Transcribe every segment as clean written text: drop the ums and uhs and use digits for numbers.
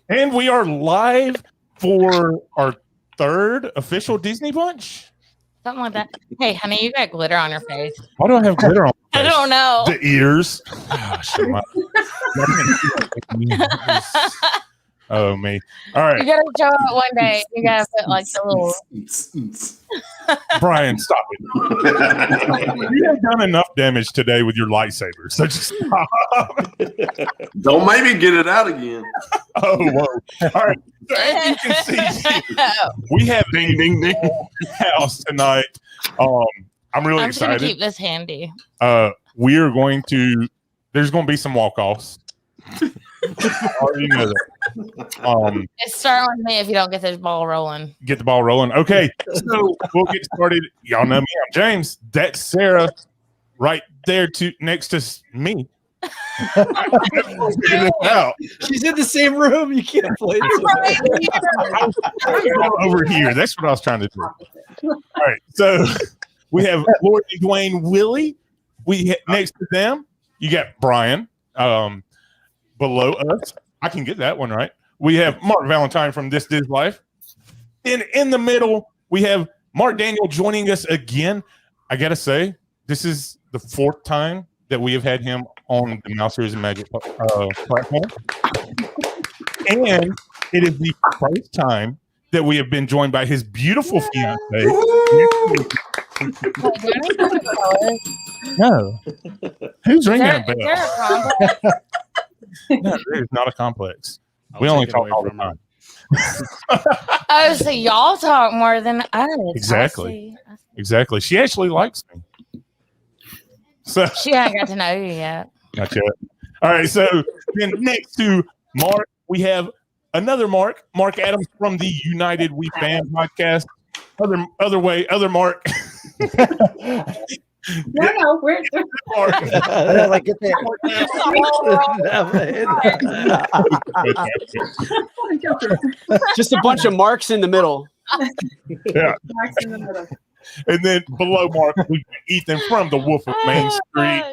And we are live for our third official Disney Bunch. Something like that. Hey, honey, you got glitter on your face. Why do I have glitter on my I face? don't know. The ears. Oh, me. All right. You gotta show it one day. You gotta put like the little. Brian, stop it. You have done enough damage today with your lightsaber, so just stop. Don't make me get it out again. Oh, whoa. All right. So as you can see, we have Ding, ding, ding. house tonight. I'm really I'm just gonna excited. keep this handy. We are going to. There's going to be some walk-offs. I already know that. It's starting with me if you don't get this ball rolling. Get the ball rolling. Okay, so we'll get started. Y'all know me. I'm James. That's Sarah, right there next to me. She's in the same room. You can't play Over here. That's what I was trying to do. All right, so we have Lord and Dwayne Willie. Next to them, you got Brian. Below us, I can get that one right. We have Mark Valentine from DisLife. And in the middle, we have Mark Daniel joining us again. I gotta say, this is the fourth time that we have had him on the Mouse Series and Magic platform. And it is the first time that we have been joined by his beautiful fiancé. No. Who's ringing a bell? Is there a complex? No, there's not a complex. We only talk all the time. Oh, so y'all talk more than us. Exactly. Exactly. She actually likes me. So She hasn't got to know you yet. not yet. All right. So then next to Mark, we have another Mark Adams from the United We Fan podcast. Other Mark. No, we're Mark. Like, get there. Just a bunch of marks in the middle. Yeah. And then below Mark, we got Ethan from the Wolf of Main Street.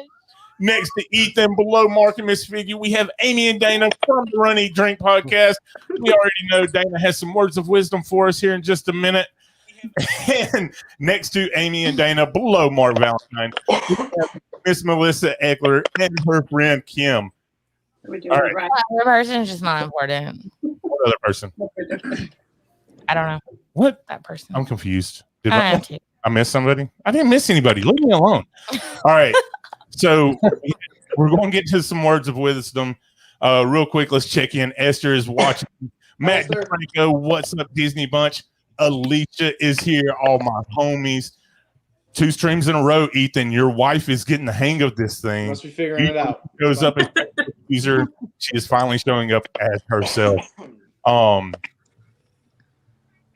Next to Ethan, below Mark and Miss Figgy, we have Aimee and Dana from the Run Eat Drink podcast. We already know Dana has some words of wisdom for us here in just a minute. And next to Aimee and Dana, below Mark Valentine, we have Miss Melissa Eckler and her friend Kim. doing All right. it right. The other person's just not important. What other person? I don't know What? that person. I'm confused. Did I am too. I miss somebody? I didn't miss anybody. Leave me alone. All right. So we're going to get to some words of wisdom. Real quick, let's check in. Esther is watching. Matt DeFranco, what's up, Disney Bunch? Alicia is here. All my homies. 2 streams in a row. Ethan, your wife is getting the hang of this thing. Must be figuring it out. Goes up as user. She is finally showing up as herself.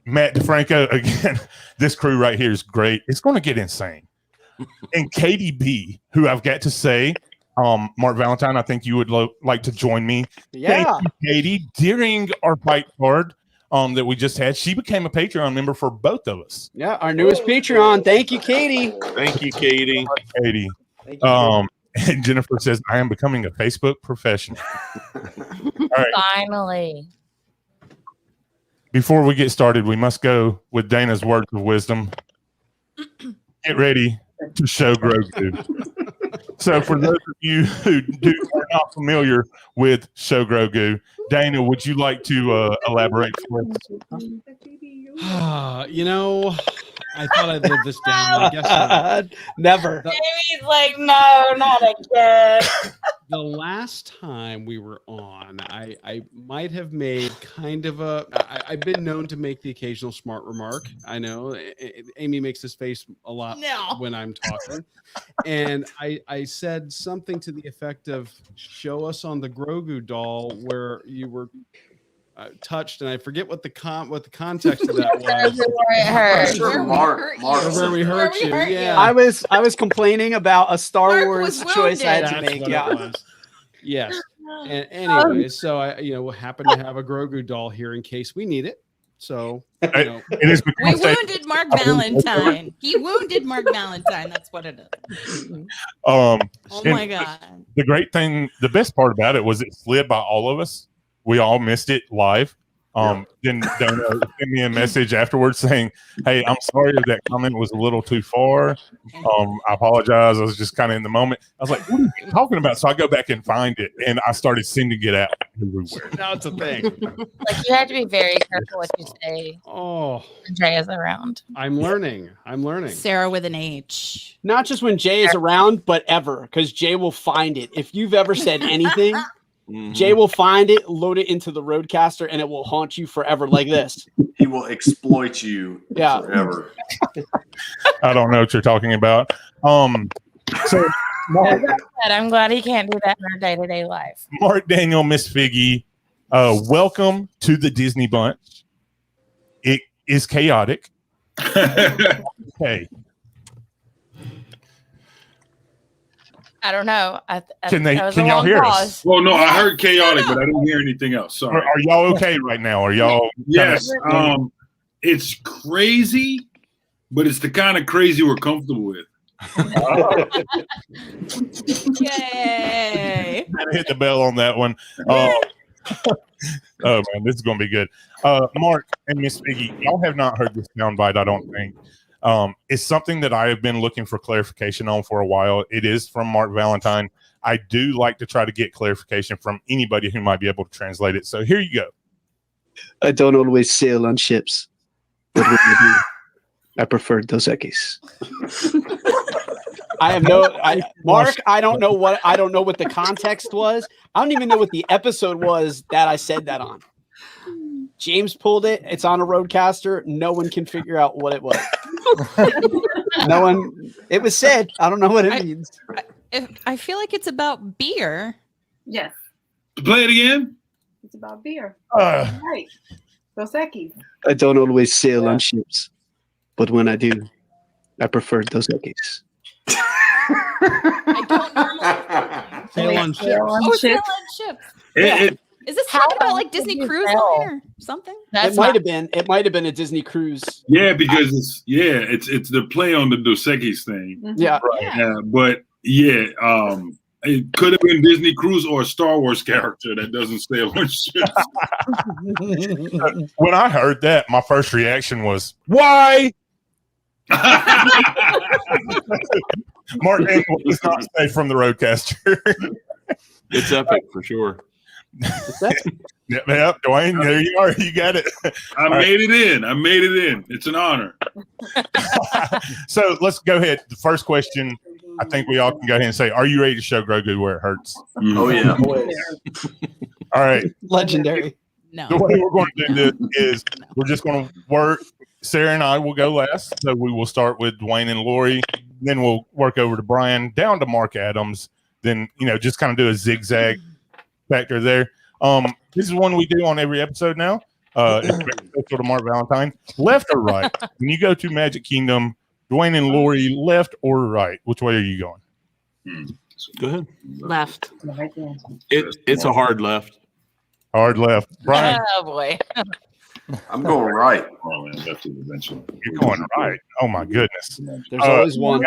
Matt DeFranco, again, this crew right here is great. It's going to get insane. And Katie B, who I've got to say, Mark Valentine, I think you would like to join me. Yeah. Thank you, Katie. During our fight card that we just had, she became a Patreon member for both of us. Yeah, our newest Patreon. Thank you, Katie. Thank you, Katie. Katie. Thank you. And Jennifer says, I am becoming a Facebook professional. All right. Finally. Before we get started, we must go with Dana's words of wisdom. Get ready to show Grogu. So for those of you who are not familiar with Show Grogu, Dana, would you like to elaborate for us? I thought I'd live this down. I guess Never. Jamie's like, no, not again. the last time we were on, I might have made kind of I've been known to make the occasional smart remark. I know Amy makes this face a lot when I'm talking. And I said something to the effect of, show us on the Grogu doll where you were touched, and I forget what the context of that was. Mark. Where we hurt you. Yeah. I was complaining about a Star Mark Wars was choice I had That's to make. what Yeah. it was. Yes. And anyway, so I happened to have a Grogu doll here in case we need it. So it is We wounded Mark Valentine. He wounded Mark Valentine. That's what it is. Oh my God. The best part about it was it slid by all of us. We all missed it live. Then Dana sent me a message afterwards saying, "Hey, I'm sorry if that comment was a little too far. I apologize. I was just kind of in the moment." I was like, "What are you talking about?" So I go back and find it, and I started sending it out everywhere. now it's a thing. Like, you have to be very careful what you say Oh, when Jay is around. I'm learning. Sarah with an H. Not just when Jay is around, but ever, because Jay will find it. If you've ever said anything, Jay will find it, load it into the Roadcaster, and it will haunt you forever like this. He will exploit you forever. I don't know what you're talking about. So Mark, I'm glad he can't do that in our day-to-day life. Mark, Daniel, Miss Figgy, welcome to the Disney Bunch. It is chaotic. Okay. I don't know. Can y'all hear us? Well, no, I heard chaotic, but I didn't hear anything else. Sorry. Are y'all okay right now? Are y'all? Yes. It's crazy, but it's the kind of crazy we're comfortable with. Yay! Hit the bell on that one. Oh man, this is gonna be good. Mark and Miss Figgy, y'all have not heard this soundbite, I don't think. It's something that I have been looking for clarification on for a while. It is from Mark Valentine. I do like to try to get clarification from anybody who might be able to translate it. So here you go. I don't always sail on ships, but when I do, I prefer Dos Equis. Mark, I don't know what the context was. I don't even know what the episode was that I said that on. James pulled it. It's on a Roadcaster. No one can figure out what it was. No one. It was said. I don't know what it means. I feel like it's about beer. Yes. Play it again. It's about beer. Right. Dos Equis. I don't always sail on ships, but when I do, I prefer Dos Equis. I don't normally Sail on ships. sail on ships. Is this talking about like Disney Cruise Line or something? It might have been a Disney cruise. Yeah, because it's the play on the Dos Equis thing. Yeah. But it could have been Disney Cruise or a Star Wars character that doesn't sail on ships. When I heard that, my first reaction was, "Why?" Mark Daniel does not stay from the Roadcaster. It's epic for sure. Yep, Dwayne, there you are. You got it. I made it in. It's an honor. So let's go ahead. The first question, I think we all can go ahead and say, are you ready to show Grogu where it hurts? Oh, yeah. All right. Legendary. No. The way we're going to do this is we're just going to work. Sarah and I will go last. So we will start with Dwayne and Lori. Then we'll work over to Bryan, down to Mark Adams. Then, just kind of do a zigzag factor there. This is one we do on every episode now. It's sort of Mark Valentine. Left or right? When you go to Magic Kingdom, Dwayne and Lori, left or right? Which way are you going? Go ahead. Left. It's a hard left. Hard left. Bryan. Oh boy. I'm going right. Oh, man, left is eventually. You're going right. Oh my goodness. There's always one.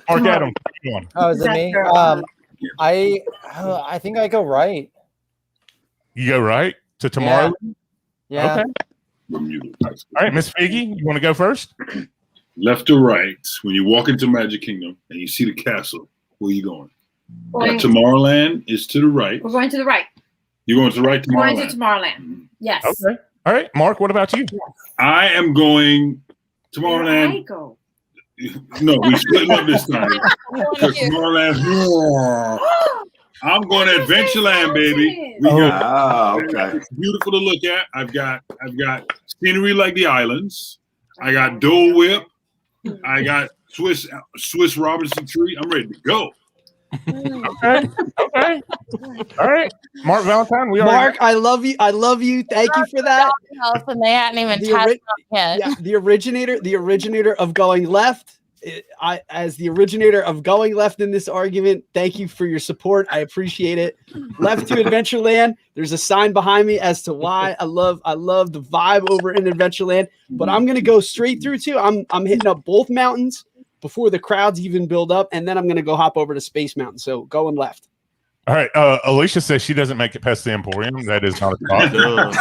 Mark Adams, come on. Oh, is it me? I think I go right. You go right to tomorrow? Yeah. Okay. All right, Miss Figgy, you want to go first? Left or right? When you walk into Magic Kingdom and you see the castle, where are you going? Tomorrowland is to the right. We're going to the right. You're going to the right, Tomorrowland? We're going to Tomorrowland. Yes. Okay. All right, Mark, what about you? I am going Tomorrowland. Where I go? No, we split up this time. Because Tomorrowland. I'm going to Adventureland, baby. We got it's beautiful to look at. I've got scenery like the islands. I got Dole Whip. I got Swiss Robinson tree. I'm ready to go. Okay. All right. Mark Valentine, Mark, I love you. Thank you for that. And they hadn't even touched yet. Yeah, the originator of going left as the originator of going left in this argument, thank you for your support. I appreciate it. Left to Adventureland. There's a sign behind me as to why I love the vibe over in Adventureland. But I'm gonna go straight through too. I'm hitting up both mountains before the crowds even build up, and then I'm gonna go hop over to Space Mountain. So going left. All right. Alicia says she doesn't make it past the Emporium. That is not a problem.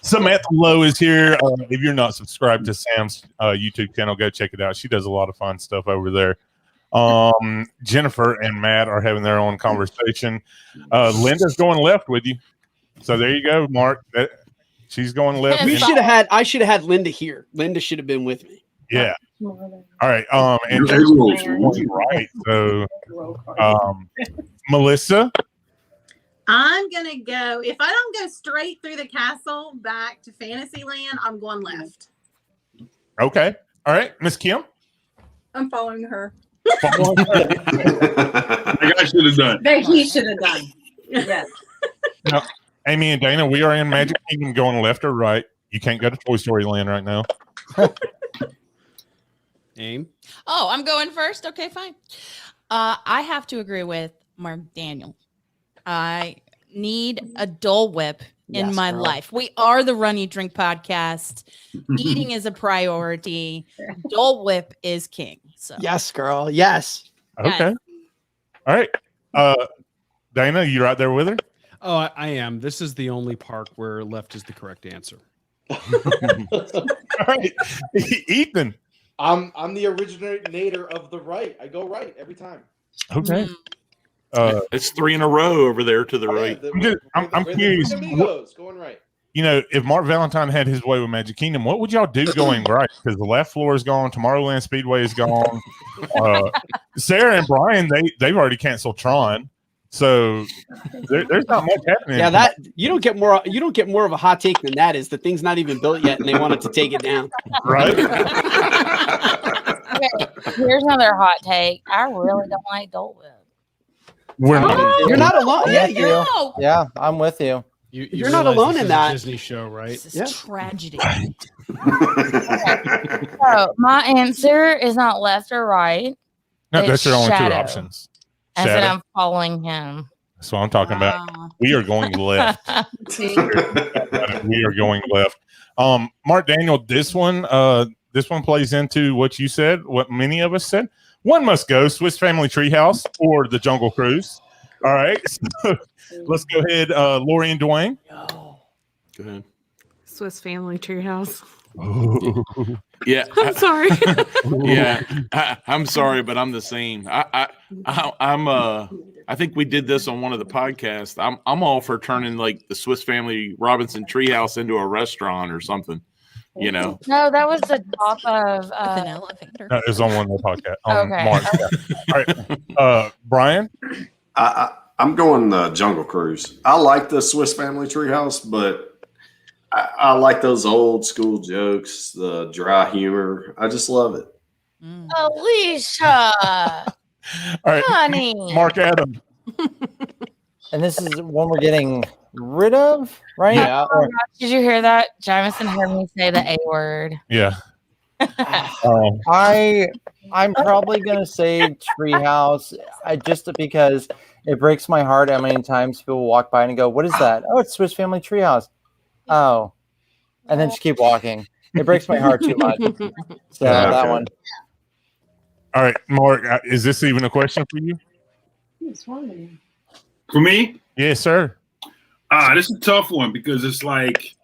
Samantha Lowe is here. If you're not subscribed to Sam's YouTube channel, go check it out. She does a lot of fun stuff over there. Jennifer and Matt are having their own conversation. Linda's going left with you. So there you go, Mark. She's going left. I should have had Linda here. Linda should have been with me. Yeah. All right. And going right. So Melissa. I'm gonna go. If I don't go straight through the castle back to Fantasyland, I'm going left. Okay. All right, Miss Kim. I'm following her. Like I should have done. That he should have done. Yes. Now, Aimee and Dana, we are in Magic Kingdom going left or right. You can't go to Toy Story Land right now. Aim. Oh, I'm going first. Okay, fine. I have to agree with Mark Daniel. I need a Dole Whip in my life. We are the Run Eat Drink podcast. Eating is a priority. Dole Whip is king. So yes, girl. Yes. Okay. All right. Dana, you right there with her? Oh, I am. This is the only park where left is the correct answer. All right. Ethan. I'm the originator of the right. I go right every time. Okay. It's 3 in a row over there to the right. I'm curious. Going right. You know, if Mark Valentine had his way with Magic Kingdom, what would y'all do going right? Because the left floor is gone, Tomorrowland Speedway is gone. Sarah and Brian, they've already canceled Tron, so there's not much happening. Yeah, that you don't get more of a hot take than that is. The thing's not even built yet, and they wanted to take it down. Right. Okay, here's another hot take. I really don't like Dole Whip. You're not alone. Yeah, I'm with you. You're not alone in that Disney show, right? This is tragedy. So my answer is not left or right. No, that's your only Shadow. two options. I said Shadow. I'm following him. That's what I'm talking about. We are going left. We are going left. Mark Daniel, this one plays into what you said, what many of us said. One must go Swiss Family Treehouse or the Jungle Cruise. All right. So let's go ahead. Lori and Dwayne. Go ahead. Swiss Family Treehouse. Yeah. I'm sorry. Yeah. I'm sorry, but I'm the same. I think we did this on one of the podcasts. I'm all for turning like the Swiss Family Robinson Treehouse into a restaurant or something. You know. No, that was the top of an elevator. No, it was on one of the podcasts. Okay. Mark. All right. Brian. I'm going the Jungle Cruise. I like the Swiss Family Treehouse, but I like those old school jokes, the dry humor. I just love it. Alicia. All right. Honey. Mark Adam. And this is one we're getting rid of, right? Yeah. Oh, did you hear that? Jamison heard me say the A word. Yeah. I'm probably gonna say Treehouse, just because it breaks my heart how many times people walk by and go, "What is that?" Oh, it's Swiss Family Treehouse. Oh, and then just keep walking. It breaks my heart too much. So that one. All right, Mark. Is this even a question for you? For me? Yes, sir. This is a tough one because it's like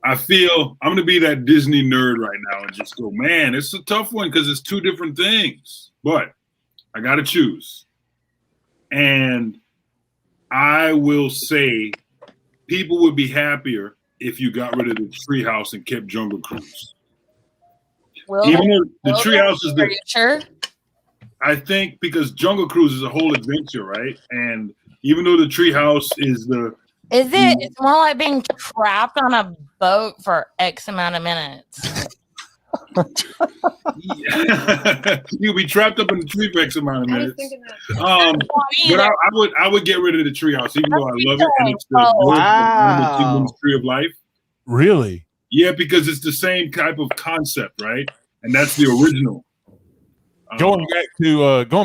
I feel I'm gonna be that Disney nerd right now and just go, man, it's a tough one because it's two different things. But I gotta choose. And I will say people would be happier if you got rid of the Treehouse and kept Jungle Cruise. Even though the Treehouse is the sure. I think because Jungle Cruise is a whole adventure, right? And even though the Treehouse is the It's more like being trapped on a boat for X amount of minutes. You'll be trapped up in the tree for X amount of minutes. But I would get rid of the Treehouse, even though I love it, and it's the tree of life. Really? Yeah, because it's the same type of concept, right? and that's the original. Going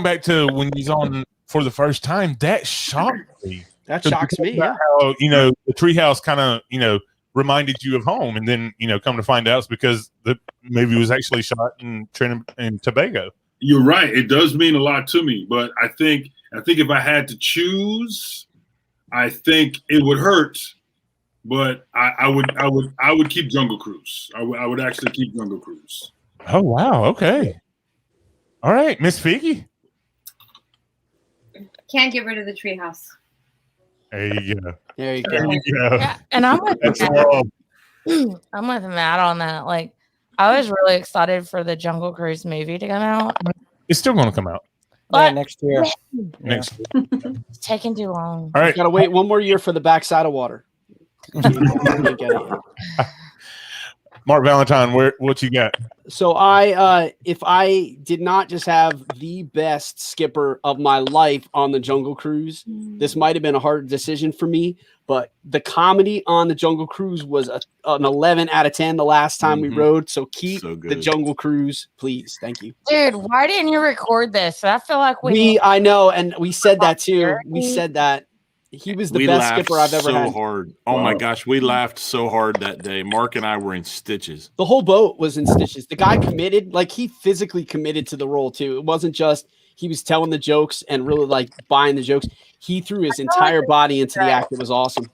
back to when he's on for the first time, that shocked me. That shocks me. Yeah. How, the Treehouse kind of reminded you of home, and then come to find out it's because the movie was actually shot in Trinidad and Tobago. You're right. It does mean a lot to me, but I think if I had to choose, I think it would hurt. But I would keep Jungle Cruise. I would actually keep Jungle Cruise. Oh wow! Okay. All right, Miss Figgy. Can't get rid of the Treehouse. There you go. There you go. Yeah, and I'm with Matt on that. Like, I was really excited for the Jungle Cruise movie to come out. It's still going to come out. Yeah, next year. Next year. It's taking too long. All right. Gotta wait one more year for the backside of water. Mark Valentine, what you got? So if I did not just have the best skipper of my life on the Jungle Cruise, this might have been a hard decision for me. But the comedy on the Jungle Cruise was an 11 out of 10 the last time we rode. So keep the Jungle Cruise, please. Thank you, dude. Why didn't you record this? I feel like I know, and we said that too. We said that. He was the best skipper I've ever had. Hard. Oh my gosh, we laughed so hard that day. Mark and I were in stitches. The whole boat was in stitches. The guy committed, like he physically committed to the role too. It wasn't just he was telling the jokes and really like buying the jokes. He threw his entire body into the act. It was awesome.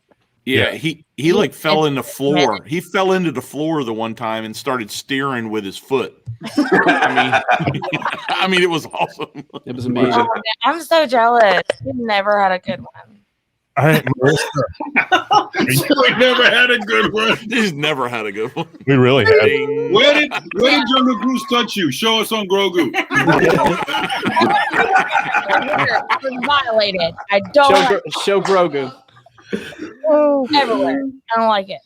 Yeah, he like fell in the floor. He fell into the floor the one time and started steering with his foot. I mean, it was awesome. It was amazing. Oh, I'm so jealous. We've never had a good one. All right, Marissa. We never had a good one. He's never had a good one. We really have. Where did Jungle Cruise touch you? Show us on Grogu. I was violated. I don't show Grogu. Everywhere. I don't like it.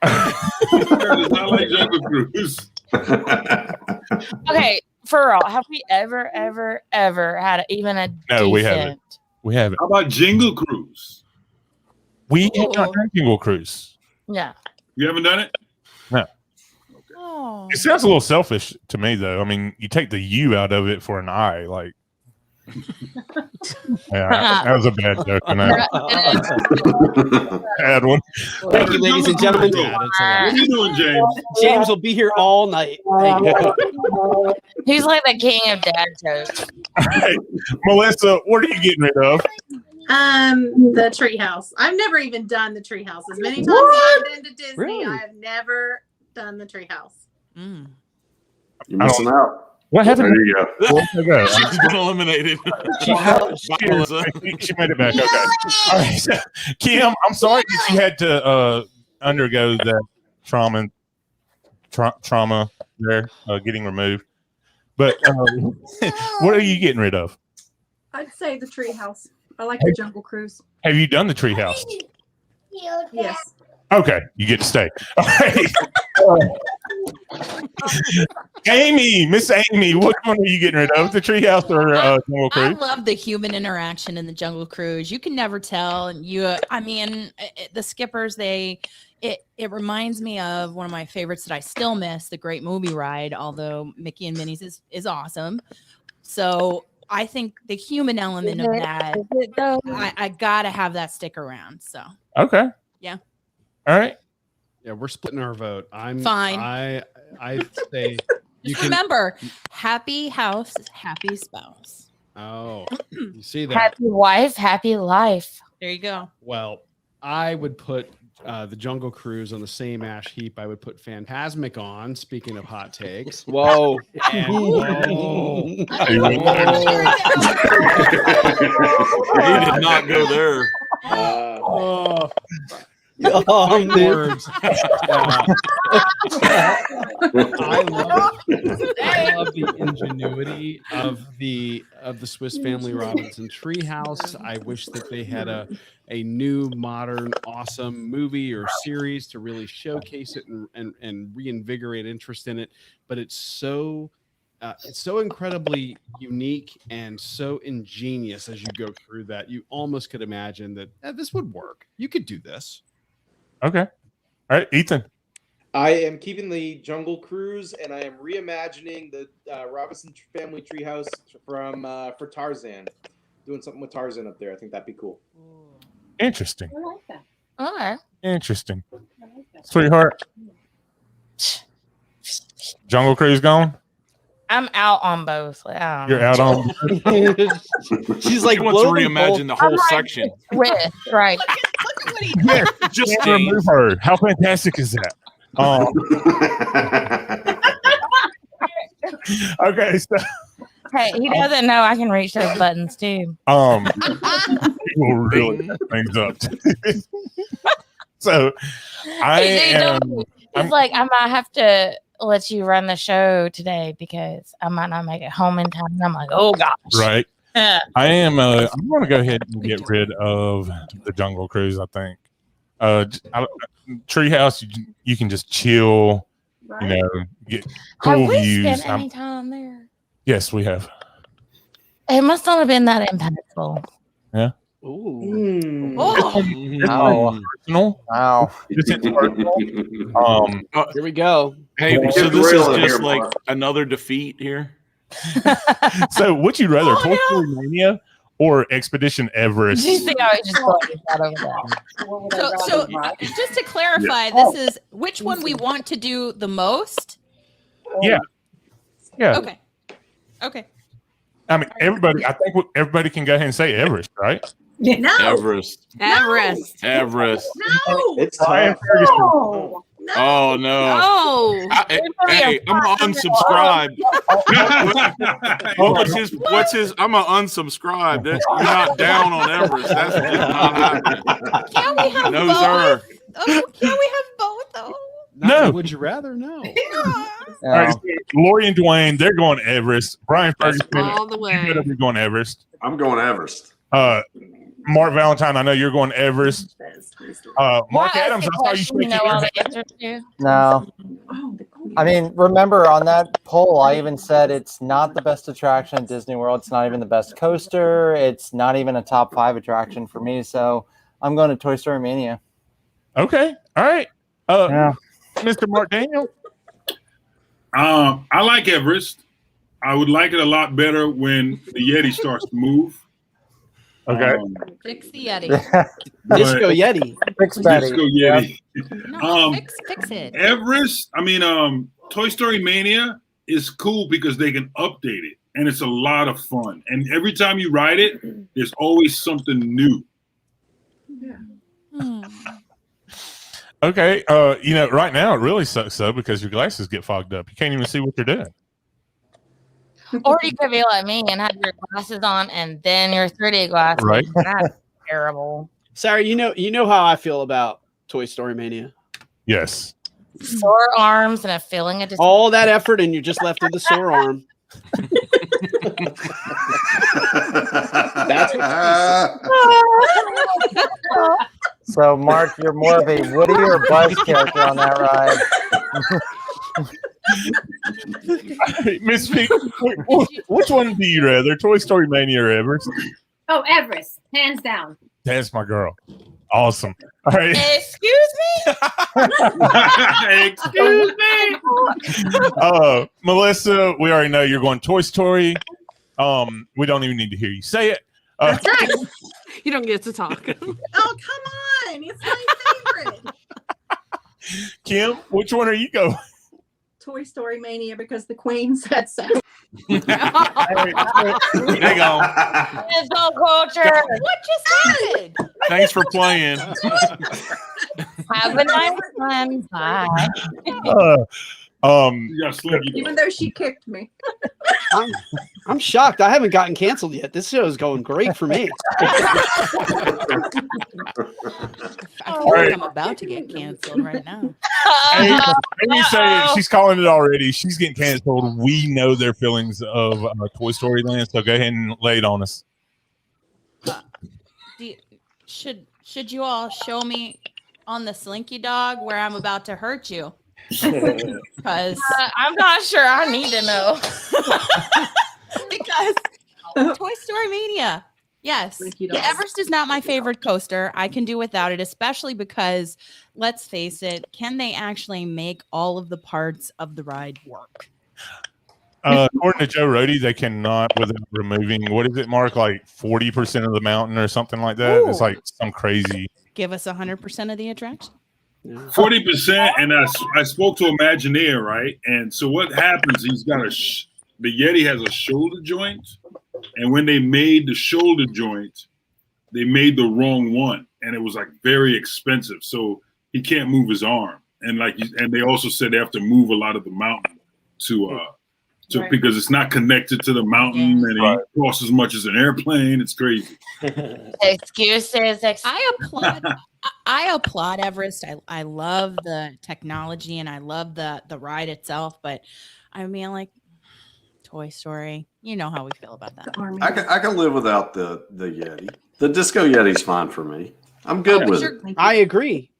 Does not like Jungle Cruise. Okay, for real, have we ever had even a No, we haven't. We haven't. How about Jingle Cruise? We have not done Jingle Cruise. Yeah. You haven't done it? No. Oh. It sounds a little selfish to me, though. I mean, you take the U out of it for an I, like. Yeah, that was a bad joke. Bad one. Thank you, ladies and gentlemen. What are you doing, James? James will be here all night. He's like the king of dad jokes. All right. Melissa, what are you getting rid of? The Treehouse. I've never even done the Treehouse. As many times as I've been to Disney, Really? I have never done the Treehouse. You're missing out. What happened? There you go. She's been eliminated. She made it back. Okay. All right. So, Kim, I'm sorry that you had to undergo that trauma there, getting removed. But what are you getting rid of? I'd say the Treehouse. I like the Jungle Cruise. Have you done the Treehouse? Yes. Okay, you get to stay. All right. Amy, Miss Amy, what one are you getting rid of? The Treehouse or Jungle I Cruise? love the human interaction in the Jungle Cruise. You can never tell. The skippers, it reminds me of one of my favorites that I still miss, the Great Movie Ride, although Mickey and Minnie's is awesome. So I think the human element of that, I gotta have that stick around. So Okay. yeah. All right. Yeah, we're splitting our vote. I'm Fine. I say you Just can remember, happy house, happy spouse. Oh, you see that? Happy wife, happy life. There you go. Well, I would put the Jungle Cruise on the same ash heap. I would put Phantasmic on. Speaking of hot takes. Whoa. And, He did not go there. Words. I love the ingenuity of the Swiss Family Robinson Treehouse. I wish that they had a new, modern, awesome movie or series to really showcase it and reinvigorate interest in it. But it's so incredibly unique and so ingenious as you go through that. You almost could imagine that this would work. You could do this. Okay. All right, Ethan. I am keeping the Jungle Cruise, and I am reimagining the Robinson Family Treehouse for Tarzan. Doing something with Tarzan up there. I think that'd be cool. Interesting. I like that. All right. Interesting. Sweetheart. Jungle Cruise gone? I'm out on both. I don't You're know. out on. She's like, He wants to blow them reimagine the whole section. With, right. Yeah, Just can't James. remove her. How fantastic is that? Okay, so Hey, he doesn't know I can reach those buttons too. we'll really mess things up. So I am. He's like, I might have to let you run the show today because I might not make it home in time. And I'm like, oh gosh. Right. I am. I'm going to go ahead and get rid of the Jungle Cruise. I think. Treehouse, you can just chill. Right. You know, get Have cool we views. spent any time there? Yes, we have. It must not have been that impactful. Yeah. Ooh. Oh, Wow. Personal. Wow. It's personal. Here we go. Hey, Yeah, so get this real is in just here, like Mark. another defeat here. So, would you rather Toy Story Mania or Expedition Everest? Did you see how he just played that over there? What would I so rather, Mark? just to clarify, this is which one we want to do the most. Yeah. Yeah. Okay. I mean, everybody. I think everybody can go ahead and say Everest, right? No. Everest. Everest. Everest. No. It's Brian tough. Ferguson. No. Oh no. Oh. Hey, I'm gonna unsubscribe. What's his? I'm gonna unsubscribe. You're not down on Everest. That's just not happening. Can we have No, both? sir. Oh, can we have both though? No. Would you rather? No. All right, so Lori and Dwayne, they're going Everest. Brian Ferguson, All the you way. better be going Everest. I'm going Everest. Mark Valentine, I know you're going Everest. Mark Can I ask Adams, a I saw you question you shaking know your all head. the answers to? No. I mean, remember on that poll, I even said it's not the best attraction at Disney World. It's not even the best coaster. It's not even a top 5 attraction for me. So I'm going to Toy Story Mania. Okay. All right. Yeah. Mr. Mark Daniel. I like Everest. I would like it a lot better when the Yeti starts to move. Okay. Fix the Yeti. Disco Yeti. Fix Betty. Disco Yeti. No, fix it. Everest, I mean, Toy Story Mania is cool because they can update it, and it's a lot of fun. And every time you ride it, there's always something new. Okay. You know, right now it really sucks though because your glasses get fogged up. You can't even see what you're doing. Or you could be like me and have your glasses on and then your 3D glasses. Right. That's terrible. Sarah, you know how I feel about Toy Story Mania. Yes. Sore arms and a feeling of All that effort and you're just left with a sore arm. That's what So, Mark, you're more of a Woody or Buzz character on that ride. Miss Figgy, which one do you rather, Toy Story Mania or Everest? Oh, Everest, hands down. That's my girl. Awesome. All right. Excuse me? Excuse me. Melissa, we already know you're going Toy Story. We don't even need to hear you say it. That's right. You don't get to talk. Oh, come on. It's my favorite. Kim, which one are you going? Toy Story Mania because the Queen said so. There you go. Cancel culture. What just happened? Thanks for playing. Have a nice one. Bye. Even though she kicked me. I'm shocked. I haven't gotten canceled yet. This show is going great for me. I feel like I'm about to get canceled right now. Amy say she's calling it already. She's getting canceled. We know their feelings of Toy Story Land, so go ahead and lay it on us. Should you all show me on the Slinky Dog where I'm about to hurt you? Because I'm not sure. I need to know. because Toy Story Mania. Yes. The Everest is not my favorite coaster. I can do without it, especially because, let's face it, can they actually make all of the parts of the ride work? According to Joe Rohde, they cannot without removing, what is it, Mark? Like 40% of the mountain or something like that. Ooh. It's like some crazy. Give us 100% of the attraction. 40%, and I spoke to Imagineer, right? And so what happens? He's got the Yeti has a shoulder joint, and when they made the shoulder joint, they made the wrong one, and it was like very expensive. So he can't move his arm, and they also said they have to move a lot of the mountain to because it's not connected to the mountain, and it costs as much as an airplane. It's crazy. Excuses. I applaud Everest. I love the technology and I love the ride itself, but I mean, like Toy Story, you know how we feel about that. I can live without the Yeti. The Disco Yeti's fine for me. I'm good with it. I agree.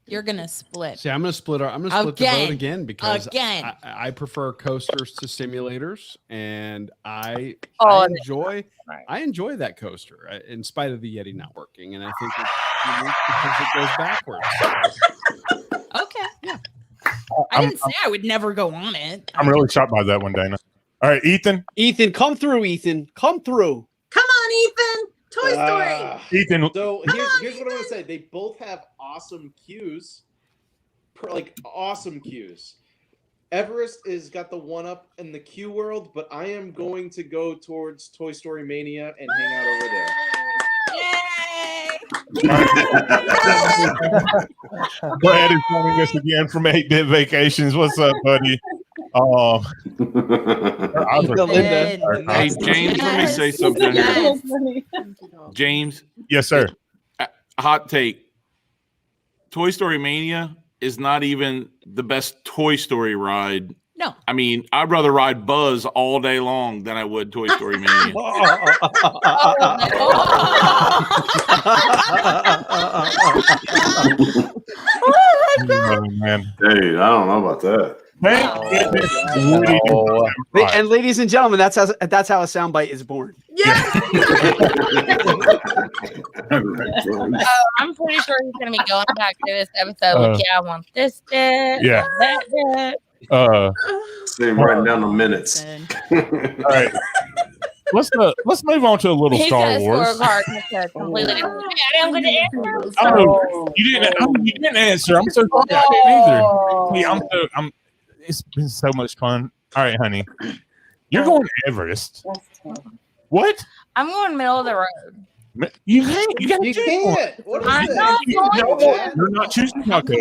You're gonna split. See, I'm gonna split the vote again because I prefer coasters to simulators, and I enjoy that coaster in spite of the Yeti not working, and I think it's unique because it goes backwards. Okay, yeah. I didn't say I would never go on it. I'm really shocked by that one, Dana. All right, Ethan. Ethan, come through, Ethan. Come through. Come on, Ethan. Toy Story. Ethan. So here's what I'm gonna say. They both have awesome cues, awesome cues. Everest is got the one up in the cue world, but I am going to go towards Toy Story Mania and hang out over there. Brad is joining us again from 8-Bit Vacations. What's up, buddy? Hey, James, let me say something here. James. Yes, sir. Hot take. Toy Story Mania is not even the best Toy Story ride. No. I mean, I'd rather ride Buzz all day long than I would Toy Story Mania. Oh, man. Dude, I don't know about that. And ladies and gentlemen, that's how a soundbite is born. I'm pretty sure he's gonna be going back to this episode. I want this bit. Yeah. That bit. See him writing down the minutes. All right. Let's move on to a little Star Wars. You didn't answer. I'm so sorry. I didn't either. It's been so much fun. All right, honey. You're going to Everest. What? I'm going middle of the road. You can't. You got to choose one. What is I'm this? not going You're not choosing taco.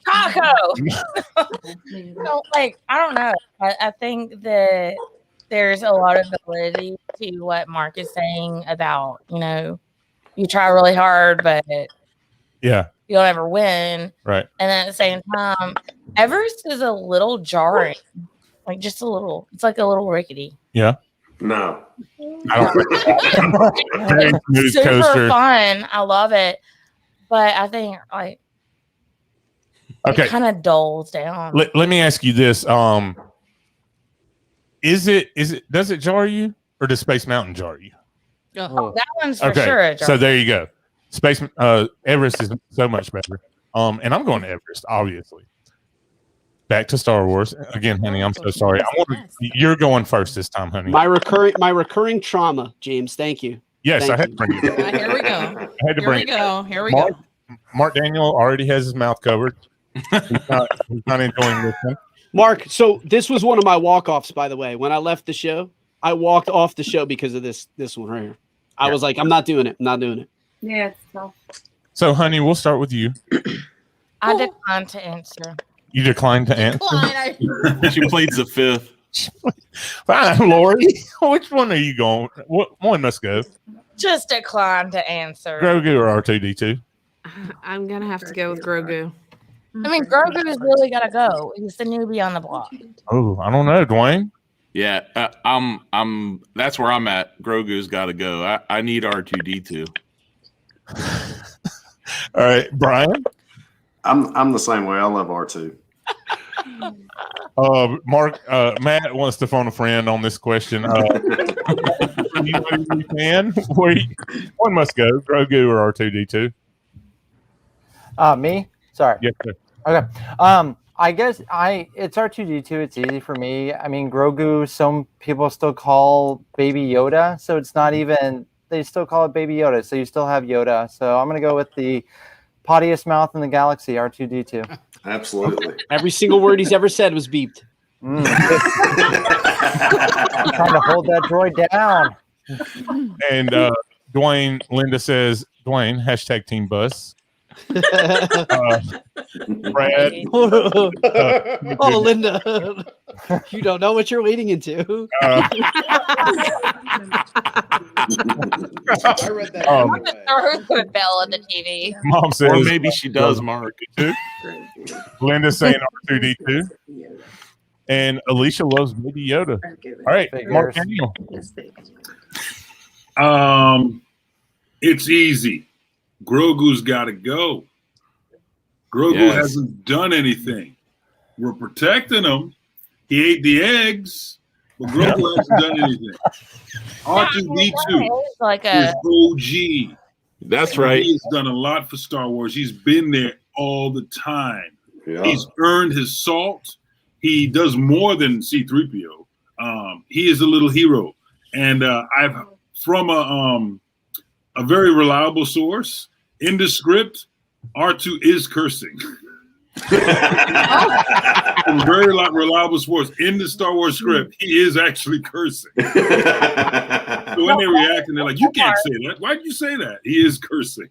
Taco. No, I don't know. I think that there's a lot of validity to what Mark is saying about, you try really hard, but yeah, you'll never win. Right. And then at the same time, Everest is a little jarring. Just a little. It's like a little rickety. Yeah. No. Very smooth Super coaster. fun. I love it. But I think okay, it kind of dulls down. Let me ask you this. Does it jar you, or does Space Mountain jar you? Oh, that one's for sure a jar. So there you go. Everest is so much better. And I'm going to Everest, obviously. Back to Star Wars again, honey. I'm so sorry. You're going first this time, honey. My recurring trauma, James. Thank you. Yes, I had to bring you. Here we go. I had to bring it. Here we go. Mark Daniel already has his mouth covered. He's not enjoying this one. Mark, so this was one of my walk-offs, by the way. When I left the show, I walked off the show because of this one right here. I was like, I'm not doing it. I'm not doing it. Yeah, it's tough. So, honey, we'll start with you. I decline to answer. You declined to answer? She pleads the fifth. Fine, Lori. Which one are you going? One must go. Just decline to answer. Grogu or R2D2? I'm going to have to go with Grogu. I mean, Grogu's really got to go. He's the newbie on the block. Oh, I don't know, Dwayne. Yeah, I'm. That's where I'm at. Grogu's got to go. I need R2D2. All right, Brian. I'm the same way. I love R2. Mark, Matt wants to phone a friend on this question. Anybody we can? One must go. Grogu or R2D2? Me? Sorry. Yes, sir. Okay. I guess it's R2D2. It's easy for me. I mean, Grogu, some people still call Baby Yoda, so it's not even. They still call it Baby Yoda, so you still have Yoda. So I'm gonna go with the pottiest mouth in the galaxy, R2D2. Absolutely. Every single word he's ever said was beeped. I'm trying to hold that droid down. And Dwayne, Linda says, Dwayne, hashtag Team Bus. Brad. Oh, Linda. You don't know what you're wading into. I read that. Or who put Bell on the TV? Mom says, Or maybe she does, Mark. Linda's saying R2D2. And Alicia loves Baby Yoda. All right, Mark Daniel. It's easy. Grogu's got to go. Grogu hasn't done anything. We're protecting him. He ate the eggs, but Grogu hasn't done anything. R2D2 like is OG. That's right. He has done a lot for Star Wars. He's been there all the time. Yeah. He's earned his salt. He does more than C-3PO. He is a little hero. And I've from a very reliable source in the script, R2 is cursing. From very reliable source in the Star Wars script, he is actually cursing. So when they react and they're like, "You can't say that. Why did you say that?" He is cursing.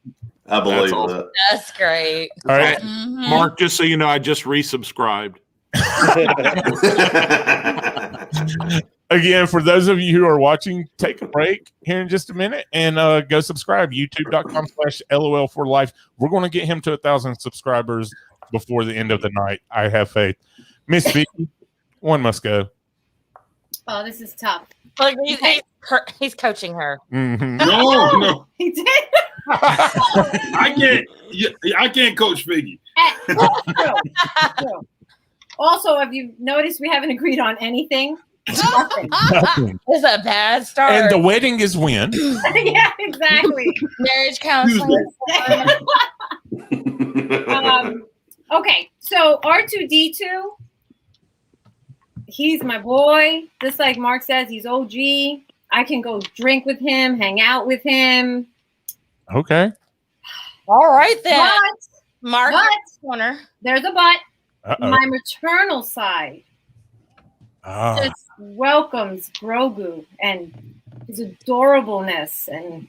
I believe awesome. that. That's great. All right, Mark, just so you know, I just resubscribed. Again, for those of you who are watching, take a break here in just a minute and go subscribe. YouTube.com/LOL for life. We're going to get him to 1,000 subscribers before the end of the night. I have faith. Miss Figgy, one must go. Oh, this is tough. Like he's coaching her. Mm-hmm. No. He did. I can't coach Figgy. True. Also, have you noticed we haven't agreed on anything? Nothing. It's a bad start. And the wedding is when? Yeah, exactly. Marriage counseling. Okay, so R2D2, he's my boy. Just like Mark says, he's OG. I can go drink with him, hang out with him. Okay. All right then. But, Mark corner. There's a but. Uh-oh. My maternal side just welcomes Grogu and his adorableness and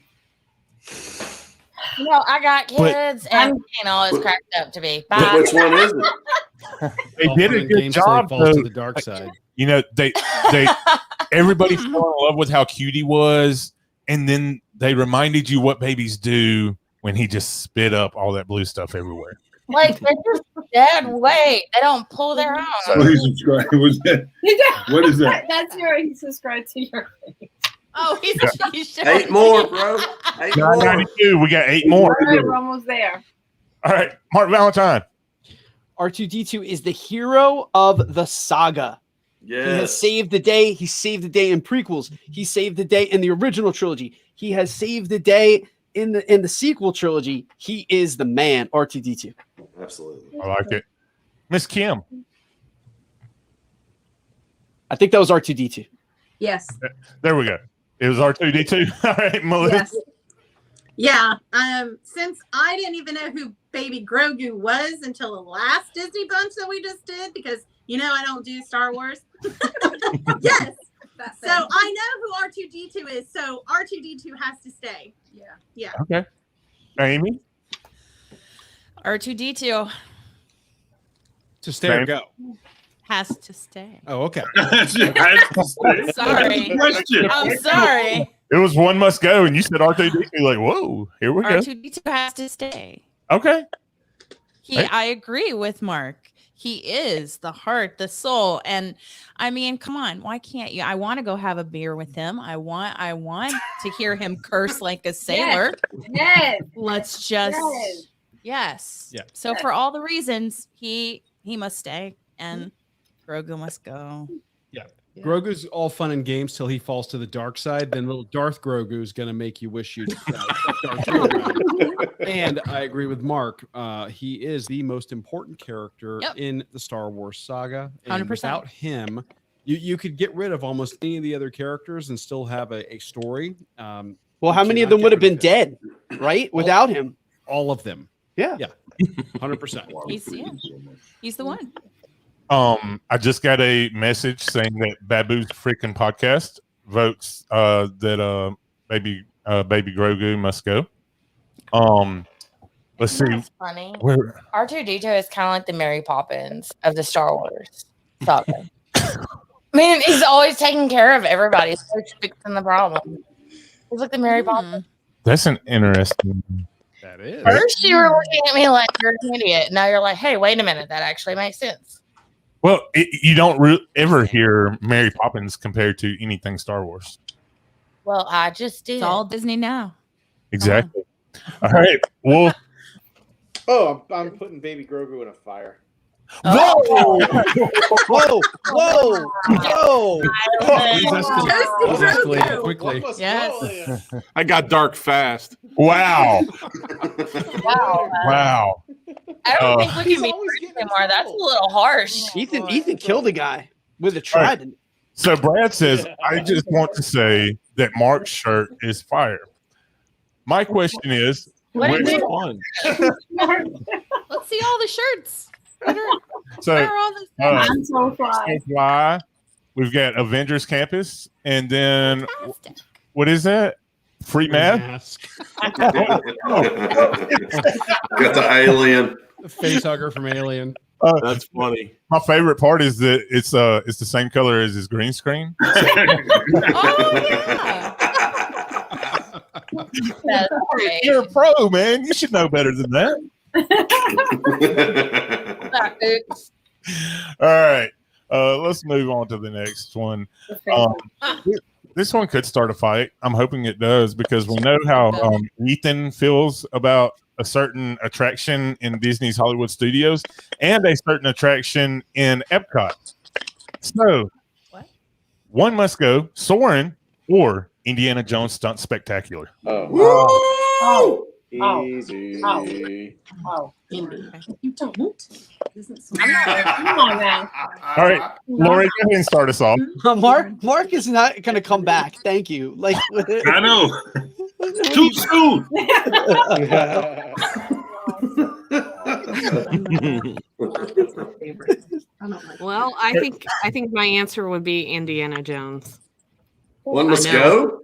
I got kids and it's cracked up to be. Bye. Which one is it? They did a good job. Falls to the dark side. You know, they everybody fell in love with how cute he was, and then they reminded you what babies do when he just spit up all that blue stuff everywhere. Like they're just dead weight. They don't pull their own. Please subscribe. What is that? That's your he subscribed to your face. Oh, he's 8 more, bro. 8 more. 992. We got 8 more. All right, we're almost there. All right, Mark Valentine. R2D2 is the hero of the saga. Yes. He has saved the day. He saved the day in prequels. He saved the day in the original trilogy. He has saved the day in the sequel trilogy. He is the man, R2D2. Absolutely. I like it. Miss Kim. I think that was R2D2. Yes. There we go. It was R2D2. All right, Melissa. Yes. Yeah. Since I didn't even know who Baby Grogu was until the last Disney bunch that we just did, because I don't do Star Wars. Yes. So I know who R2D2 is. So R2D2 has to stay. Yeah. Okay. Amy. R2D2 To stay or go. has to stay. Oh, okay. Sorry. I'm sorry. It was one must go, and you said R2D2. Like, whoa, here we go. R2D2 has to stay. Okay. I agree with Mark. He is the heart, the soul. And I mean, come on, why can't you? I want to go have a beer with him. I want to hear him curse like a sailor. Yes. Let's just yes. Yeah. So for all the reasons, he must stay and Grogu must go. Yeah. Grogu's all fun and games till he falls to the dark side. Then little Darth Grogu is going to make you wish you'd Darth Grogu. And I agree with Mark. He is the most important character in the Star Wars saga. And 100%. without him, you could get rid of almost any of the other characters and still have a story. Well, how many of them would have been dead, right? Without him. All of them. Yeah. Yeah. 100%. He's the one. I just got a message saying that Babu's freaking podcast votes that baby Grogu must go. Let's see. That's funny. Where R2D2 is kind of like the Mary Poppins of the Star Wars saga. I mean, he's always taking care of everybody. He's always fixing the problem. He's like the Mary Poppins. that's an interesting. That is. First, you were looking at me like you're an idiot. Now you're like, hey, wait a minute. That actually makes sense. Well, you don't ever hear Mary Poppins compared to anything Star Wars. Well, I just did. It's all Disney now. Exactly. All right. Well. Oh, I'm putting Baby Grogu in a fire. Whoa! Whoa! Whoa! Whoa! He's escalating quickly. Yes. I got dark fast. Wow. Wow. Wow. I don't think we can be friends anymore. That's a little harsh. Ethan killed a guy with a trident. So Brad says, I just want to say that Mark's shirt is fire. My question is, What which is it? one? Let's see all the shirts. What So, are all the I'm so fly. Fly. We've got Avengers Campus, and then what is that? Free mask. Got the alien. The face hugger from Alien. That's funny. My favorite part is that it's the same color as his green screen. That's great. You're a pro, man. You should know better than that. All right. Let's move on to the next one. This one could start a fight. I'm hoping it does because we know how Ethan feels about a certain attraction in Disney's Hollywood Studios and a certain attraction in Epcot. So, one must go Soarin' or Indiana Jones Stunt Spectacular. Easy. You don't. Come on now. All right, Lori, go ahead and start us off. Mark is not going to come back. Thank you. Like I know. Too soon. Well, I think my answer would be Indiana Jones. One must go.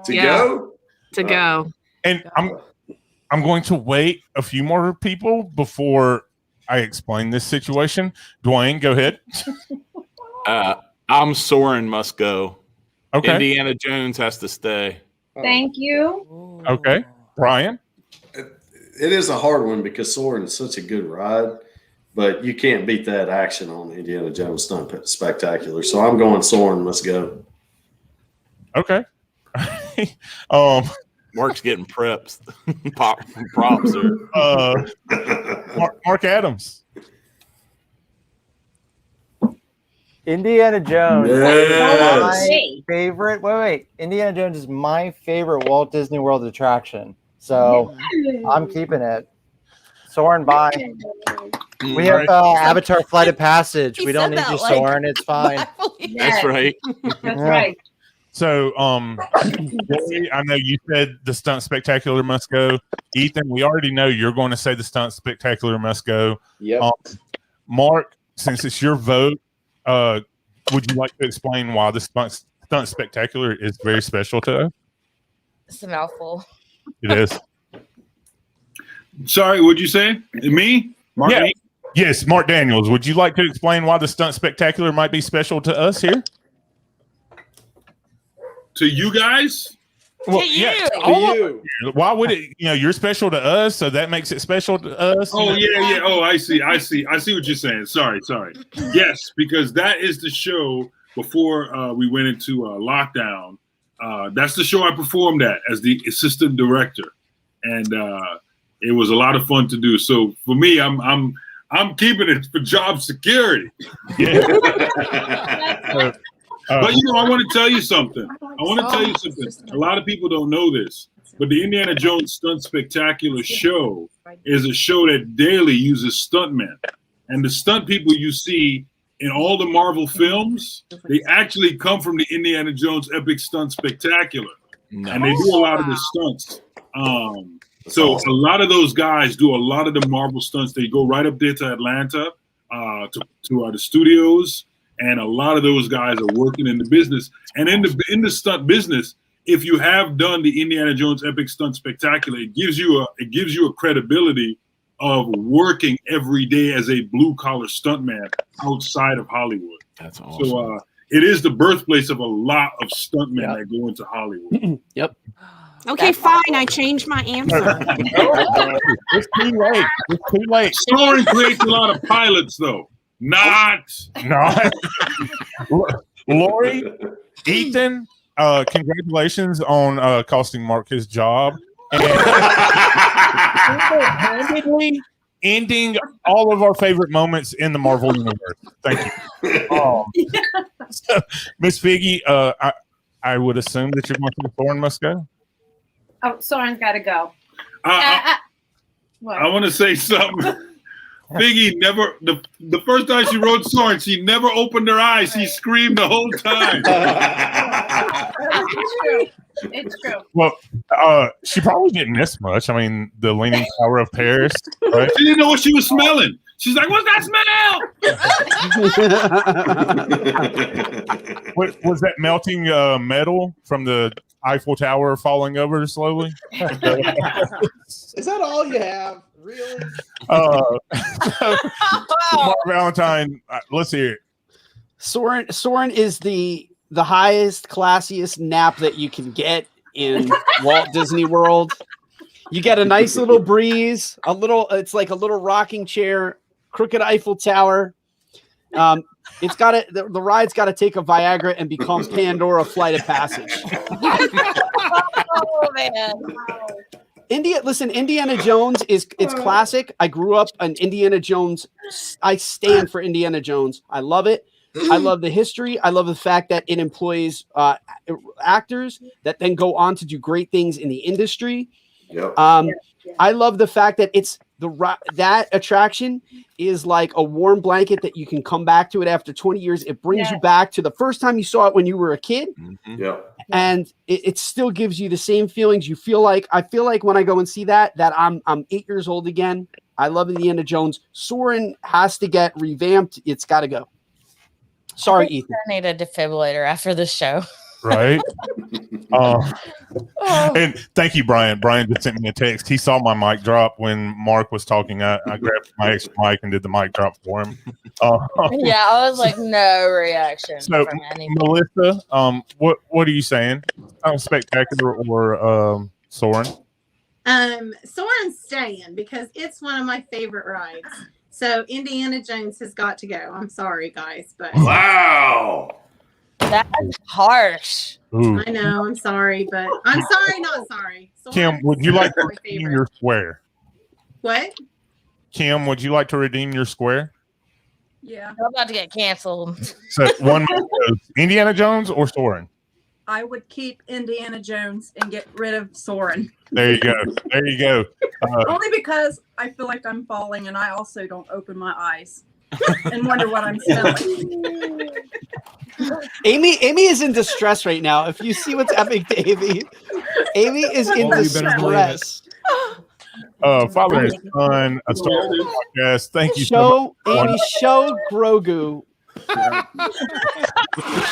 To go. And I'm going to wait a few more people before I explain this situation. Dwayne, go ahead. I'm Soarin' must go. Okay. Indiana Jones has to stay. Thank you. Okay. Bryan? It is a hard one because Soarin' is such a good ride, but you can't beat that action on Indiana Jones Stunt Spectacular. So I'm going Soarin' must go. Okay. Mark's getting preps. Props. Mark Adams. Indiana Jones. Yes. My favorite. Wait. Indiana Jones is my favorite Walt Disney World attraction. So I'm keeping it. Soarin' by. We have Avatar Flight of Passage. We don't need you, Soarin'. It's fine. That's right. That's right. So, Billy, I know you said the Stunt Spectacular must go. Ethan, we already know you're going to say the Stunt Spectacular must go. Yep. Mark, since it's your vote, would you like to explain why the Stunt Spectacular is very special to us? It's a mouthful. It is. Sorry, what'd you say? Me? Mark? Yeah. Yes, Mark Daniels. Would you like to explain why the Stunt Spectacular might be special to us here? To you guys? Well, To you. all of you. Why would it? You're special to us, so that makes it special to us. Oh yeah. Oh, I see what you're saying. Sorry. Yes, because that is the show before we went into lockdown. That's the show I performed at as the assistant director, and it was a lot of fun to do. So for me, I'm I'm keeping it for job security. Yeah. But I want to tell you something. A lot of people don't know this, but the Indiana Jones Stunt Spectacular show is a show that daily uses stuntmen. And the stunt people you see in all the Marvel films, they actually come from the Indiana Jones Epic Stunt Spectacular. And they do a lot of the stunts. So a lot of those guys do a lot of the Marvel stunts. They go right up there to Atlanta, to the studios. And a lot of those guys are working in the business. And in the stunt business, if you have done the Indiana Jones Epic Stunt Spectacular, it gives you a credibility of working every day as a blue collar stuntman outside of Hollywood. That's awesome. So it is the birthplace of a lot of stuntmen that go into Hollywood. Yep. Okay, fine. I changed my answer. It's too late. It's too late. Soren creates a lot of pilots, though. Not. Lori, Ethan, congratulations on costing Mark his job. And handedly ending all of our favorite moments in the Marvel universe. Thank you. So, Miss Figgy, I would assume that you're going to Soren must go. Oh, Soren's got to go. I want to say something. Figgy never, the first time she wrote Soren, she never opened her eyes. She screamed the whole time. It's true. Well, she probably didn't miss much. I mean, the Leaning Tower of Paris, right? She didn't know what she was smelling. She's like, "What's that smell?" What was that melting metal from the Eiffel Tower falling over slowly? Is that all you have? Really? Mark Valentine, let's hear it. Soren is the highest, classiest nap that you can get in Walt Disney World. You get a nice little breeze, it's like a little rocking chair, crooked Eiffel Tower. It's got the ride's got to take a Viagra and become Pandora Flight of Passage. Oh man. Indiana Jones it's classic. I grew up on Indiana Jones. I stand for Indiana Jones. I love it. I love the history. I love the fact that it employs actors that then go on to do great things in the industry. Yep. I love the fact that that attraction is like a warm blanket that you can come back to it after 20 years. It brings you back to the first time you saw it when you were a kid. Yeah. And it still gives you the same feelings. I feel like when I go and see that I'm 8 years old again. I love Indiana Jones. Soren has to get revamped. It's got to go. Sorry, Ethan. I need a defibrillator after the show. Right. And thank you, Brian. Brian just sent me a text. He saw my mic drop when Mark was talking. I grabbed my extra mic and did the mic drop for him. Yeah, I was like, no reaction. So, from anyone. Melissa, what are you saying? Spectacular or Soren? Soren's staying because it's one of my favorite rides. So Indiana Jones has got to go. I'm sorry, guys, but wow, that's harsh. Ooh. I know. I'm sorry, but I'm sorry, not sorry. Kim, would you like to redeem your square? What? Kim, would you like to redeem your square? Yeah. I'm about to get canceled. So one more goes, Indiana Jones or Soren? I would keep Indiana Jones and get rid of Soren. There you go. There you go. Only because I feel like I'm falling and I also don't open my eyes and wonder what I'm smelling. Amy is in distress right now. If you see what's happening to Amy is in distress. Father and Son, a Star Wars podcast. Thank you so much. Amy, show Grogu.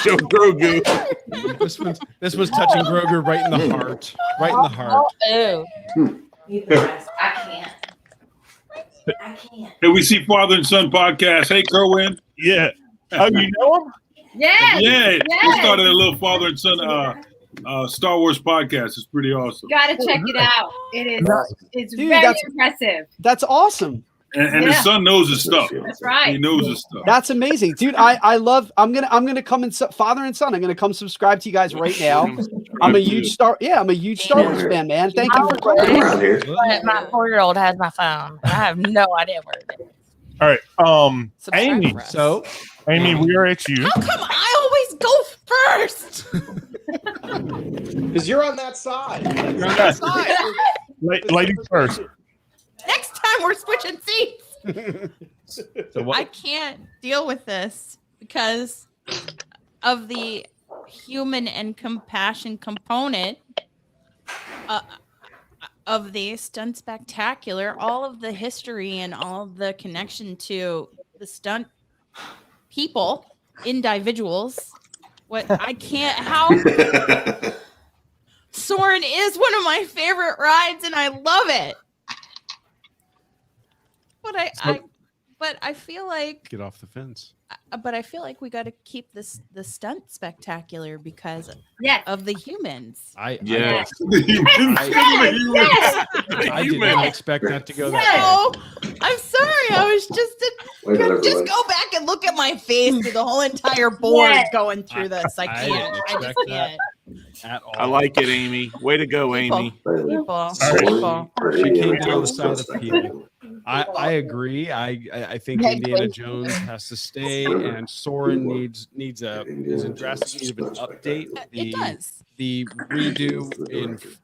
Show Grogu. This was touching Grogu right in the heart. Right in the heart. Oh, I can't. Hey, we see Father and Son podcast. Hey, Kerwin. Yeah. Oh, you know him? Yes. Yeah. We started a little Father and Son Star Wars podcast. It's pretty awesome. Gotta check it out. It is. It's Dude, very that's impressive. That's awesome. And his son knows his stuff. That's right. He knows his stuff. That's amazing, dude. I love. I'm gonna come and Father and Son. I'm gonna come subscribe to you guys right now. I'm a huge Star Wars fan, man. Thank you for but my 4-year-old has my phone. I have no idea where it is. All right. Subscribe Aimee. for us. So, Aimee, we are at you. How come I always go first? Because you're on that side. you're on that side. Ladies first. Next time we're switching seats. So what? I can't deal with this because of the human and compassion component of the stunt spectacular, all of the history and all of the connection to the stunt people, individuals. What I can't, how Soarin' is one of my favorite rides and I love it. But I feel like Get off the fence. But I feel like we got to keep the stunt spectacular because of the humans. I Yes. I did not expect that to go that No, I'm sorry. I was just go back and look at my face through the whole entire board going through this. I can't. I just can't. at all. I like it, Aimee. Way to go, Aimee. People. She came down the side of people. I agree. I think Indiana Jones has to stay, and Soarin' needs is in drastic need of an update. It does. The redo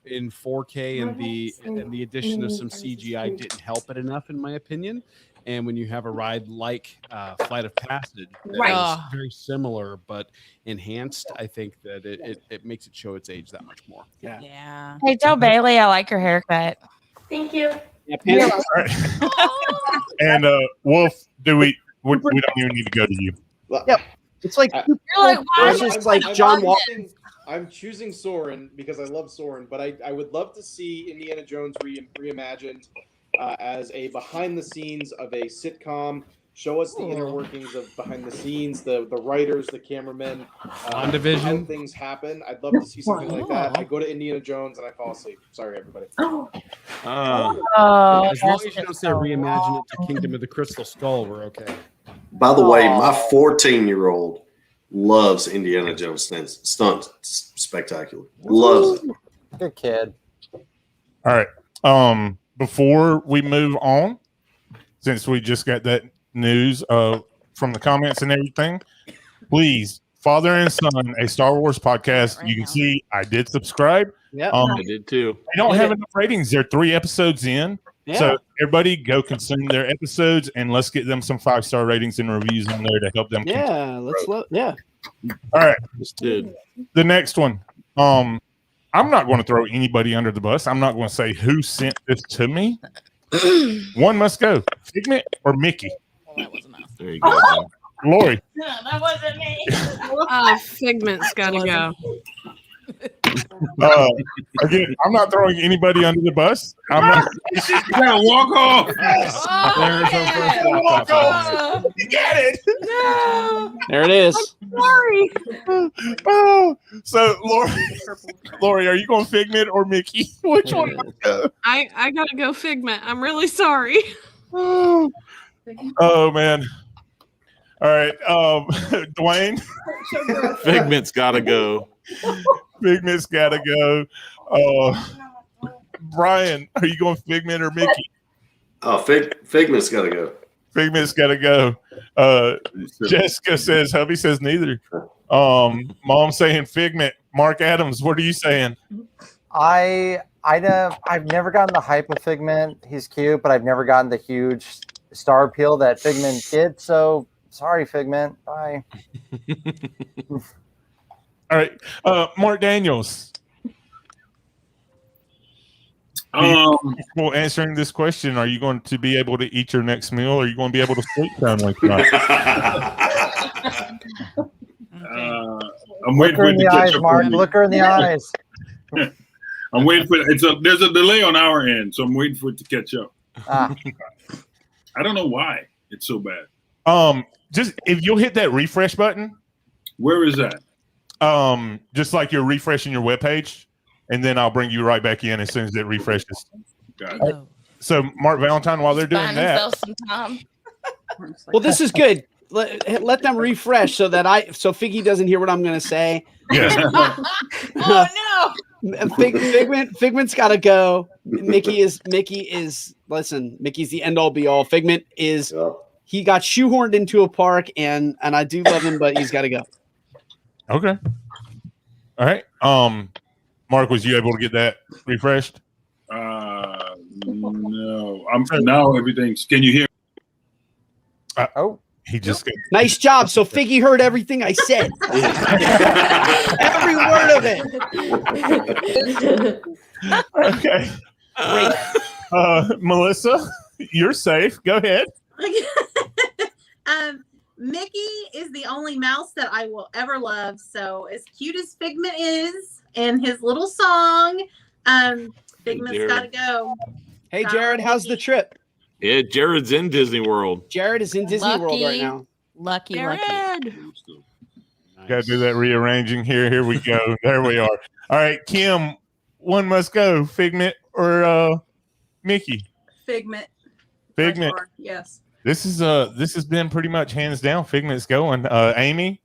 in 4K and the addition of some CGI didn't help it enough, in my opinion. And when you have a ride like Flight of Passage, that is very similar but enhanced, I think that it makes it show its age that much more. Yeah. Hey, tell Bailey I like her haircut. Thank you. All right. And Wolf, we don't even need to go to you. Yep. It's like I'm John Wall. I'm choosing Soarin' because I love Soarin', but I would love to see Indiana Jones reimagined as a behind the scenes of a sitcom. Show us the inner workings of behind the scenes, the writers, the cameramen, WandaVision. how things happen. I'd love to see something like that. I go to Indiana Jones and I fall asleep. Sorry, everybody. As long as you don't say reimagine it to Kingdom of the Crystal Skull, we're okay. By the way, my 14-year-old loves Indiana Jones stunt spectacular. Loves it. Good kid. All right. Before we move on, since we just got that news from the comments and everything, please, Father and Son, a Star Wars podcast. You can see I did subscribe. Yeah, I did too. They don't have enough ratings. They're 3 episodes in. Yeah. So everybody go consume their episodes and let's get them some 5-star ratings and reviews on there to help them. Yeah, All right. Just did. The next one. I'm not going to throw anybody under the bus. I'm not going to say who sent this to me. One must go. Figment or Mickey? There you go. Lori. No, that wasn't me. Figment's got to go. Again, I'm not throwing anybody under the bus. I'm not. You gotta walk off. There's our first walk off. You get it. No. There it is. Sorry. Oh, so Lori, are you going Figment or Mickey? Which one? I gotta go Figment. I'm really sorry. Oh man. All right, Dwayne. Figment's gotta go. Figment's gotta go. Brian, are you going Figment or Mickey? Oh, Figment's got to go. Figment's gotta go. Jessica says, hubby says neither. Mom saying Figment. Mark Adams, what are you saying? I've never gotten the hype of Figment. He's cute, but I've never gotten the huge star appeal that Figment did. So sorry, Figment. Bye. All right, Mark Daniels. Well, answering this question, are you going to be able to eat your next meal? Or are you going to be able to sleep sound like that? I'm waiting for it to catch up. Mark. Look her in the eyes. I'm waiting for it. There's a delay on our end, so I'm waiting for it to catch up. I don't know why it's so bad. Just if you'll hit that refresh button. Where is that? Just like you're refreshing your webpage, and then I'll bring you right back in as soon as it refreshes. Got it. So Mark Valentine, while they're doing that, Well, this is good. Let them refresh so Figgy doesn't hear what I'm going to say. Yeah. Oh no. Figment's got to go. Mickey is. Listen, Mickey's the end all be all. Figment is he got shoehorned into a park, and I do love him, but he's got to go. Okay. All right. Mark, was you able to get that refreshed? No. I'm now everything's. Can you hear? He just got, Nice job. So Figgy heard everything I said. Every word of it. okay. Melissa, you're safe. Go ahead. Mickey is the only mouse that I will ever love. So as cute as Figment is and his little song, Figment's got to go. Hey, Jared, how's the trip? Yeah, Jared's in Disney World. Jared is in Disney World right now. Lucky. Got to do that rearranging here. Here we go. There we are. All right, Kim, one must go. Figment or Mickey? Figment. Figment. Sure. Yes. This has been pretty much hands down. Figment's going. Aimee?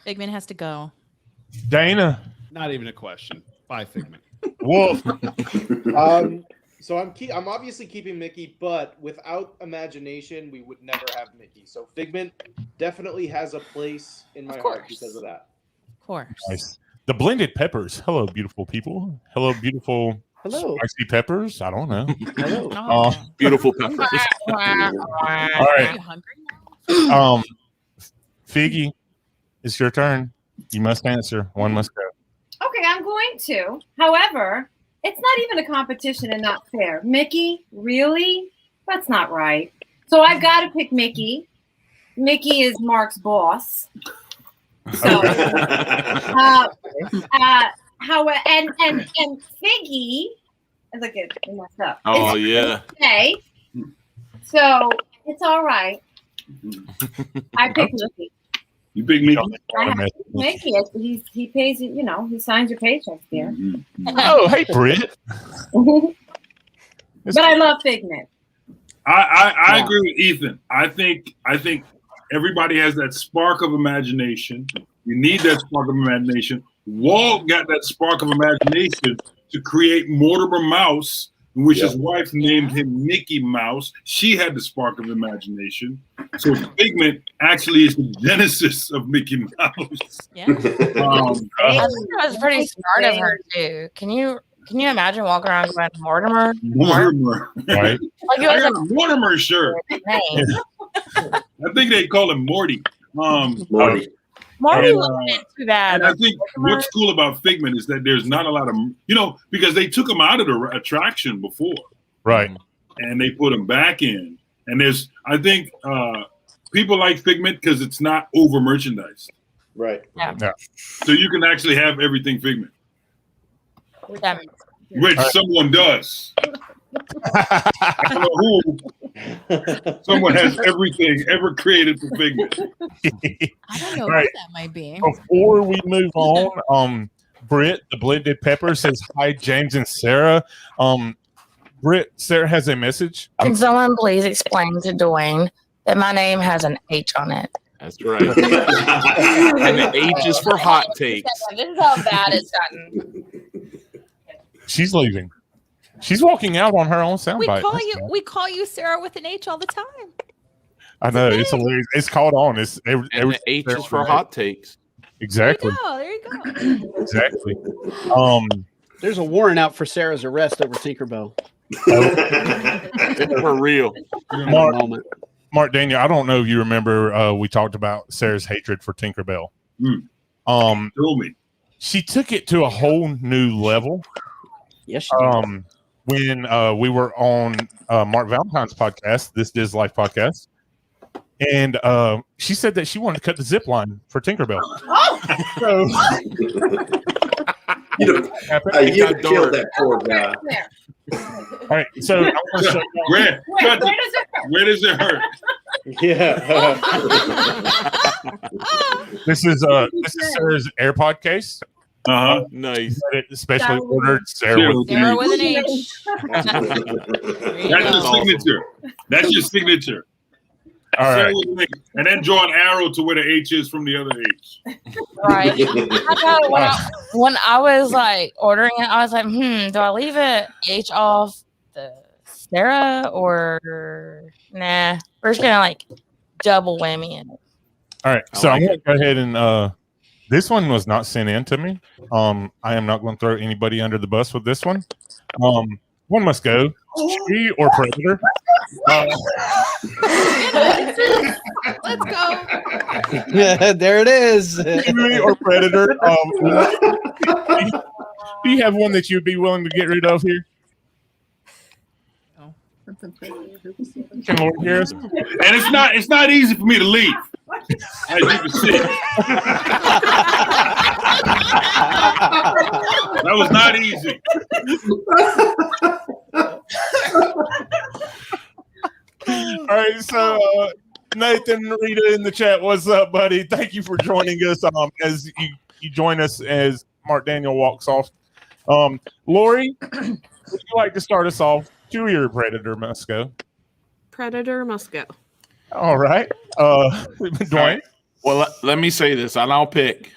Figment has to go. Dana? Not even a question. Bye, Figment. Wolf? So I'm obviously keeping Mickey, but without imagination, we would never have Mickey. So Figment definitely has a place in my heart because of that. Of course. Nice. The blended peppers. Hello, beautiful people. Hello, beautiful spicy peppers. I don't know. Hello. Beautiful peppers. All right. Figgy, it's your turn. You must answer. One must go. Okay, I'm going to. However, it's not even a competition and not fair. Mickey, really? That's not right. So I've got to pick Mickey. Mickey is Mark's boss. So, and Figgy, look at it messed up. Oh yeah. Okay, so it's all right. I picked Mickey. You pick Mickey? I have to pick Mickey. He pays it. You know, he signs your paychecks there. Oh, hey, Britt. But I love Figment. I agree with Ethan. I think everybody has that spark of imagination. You need that spark of imagination. Walt got that spark of imagination to create Mortimer Mouse, in which his wife named him Mickey Mouse. She had the spark of imagination. So Figment actually is the genesis of Mickey Mouse. Yeah. I think that was pretty smart of her too. Can you imagine walking around going Mortimer? Right. Like it I was got a Mortimer shirt. name. I think they call him Morty. Morty. Morty And, wasn't too bad. And I think what's cool about Figment is that there's not a lot of, because they took him out of the attraction before. Right. And they put him back in. And I think people like Figment because it's not over merchandised. Right. Yeah. So you can actually have everything Figment, which someone does. I don't know who. Someone has everything ever created for Figment. I don't know Right. who that might be. Before we move on, Britt, the blended pepper, says hi, James and Sarah. Britt, Sarah has a message. Can someone please explain to Dwayne that my name has an H on it? That's right. And the H is for hot takes. This is how bad it's gotten. She's leaving. She's walking out on her own soundbite. We call you Sarah with an H all the time. I know, it's hilarious. It's caught on. It's every The H is for hot takes. Exactly. There you go. Exactly. There's a warrant out for Sarah's arrest over Tinkerbell. For real. Mark Daniel, I don't know if you remember we talked about Sarah's hatred for Tinkerbell. Told me. She took it to a whole new level. Yes. When we were on Mark Valentine's podcast, this DisLife podcast, and she said that she wanted to cut the zip line for Tinkerbell. So, you killed that poor guy. All right, so I want to show you. Where does it hurt? Yeah. This is Sarah's AirPod case. Nice. Especially ordered Sarah with an H. That's your signature. That's your signature. All right. And then draw an arrow to where the H is from the other H. Right. I know when I was like ordering it, I was like, do I leave it H off the Sarah or nah? We're just gonna like double whammy in it. All right, so I'm going to go ahead and this one was not sent in to me. I am not going to throw anybody under the bus with this one. One must go. Chewie or Predator? Let's go. Yeah, there it is. Chewie or Predator? Do you have one that you'd be willing to get rid of here? Can Lord hear us? And it's not easy for me to leave. As you can see. That was not easy. All right, so Nathan, Rita in the chat, what's up, buddy? Thank you for joining us as you join us as Mark Daniel walks off. Lori, would you like to start us off? Chewie or Predator must go? Predator must go. All right. Dwayne? Well, let me say this, and I'll pick.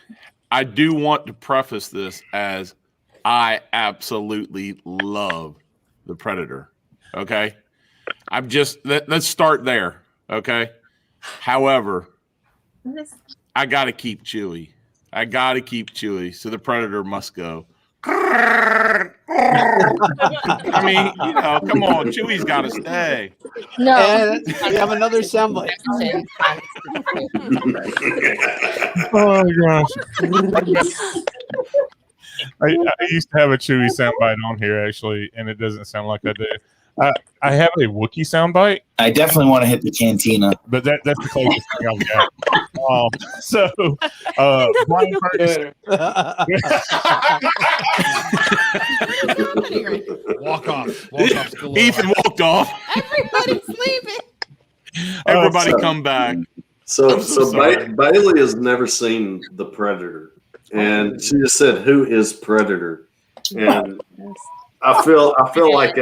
I do want to preface this as I absolutely love the Predator. Okay. Let's start there. Okay. However, I got to keep Chewie. So the Predator must go. I mean, come on, Chewie's got to stay. No, and we have another soundbite. Oh gosh. I used to have a Chewie soundbite on here actually, and it doesn't sound like I do. I have a Wookiee soundbite. I definitely want to hit the cantina, but that's the closest thing I've got. Bryan Walk off. Ethan walked off. Everybody's leaving. Everybody come back. So sorry. Bailey has never seen the Predator, and she just said, "Who is Predator?" And I feel like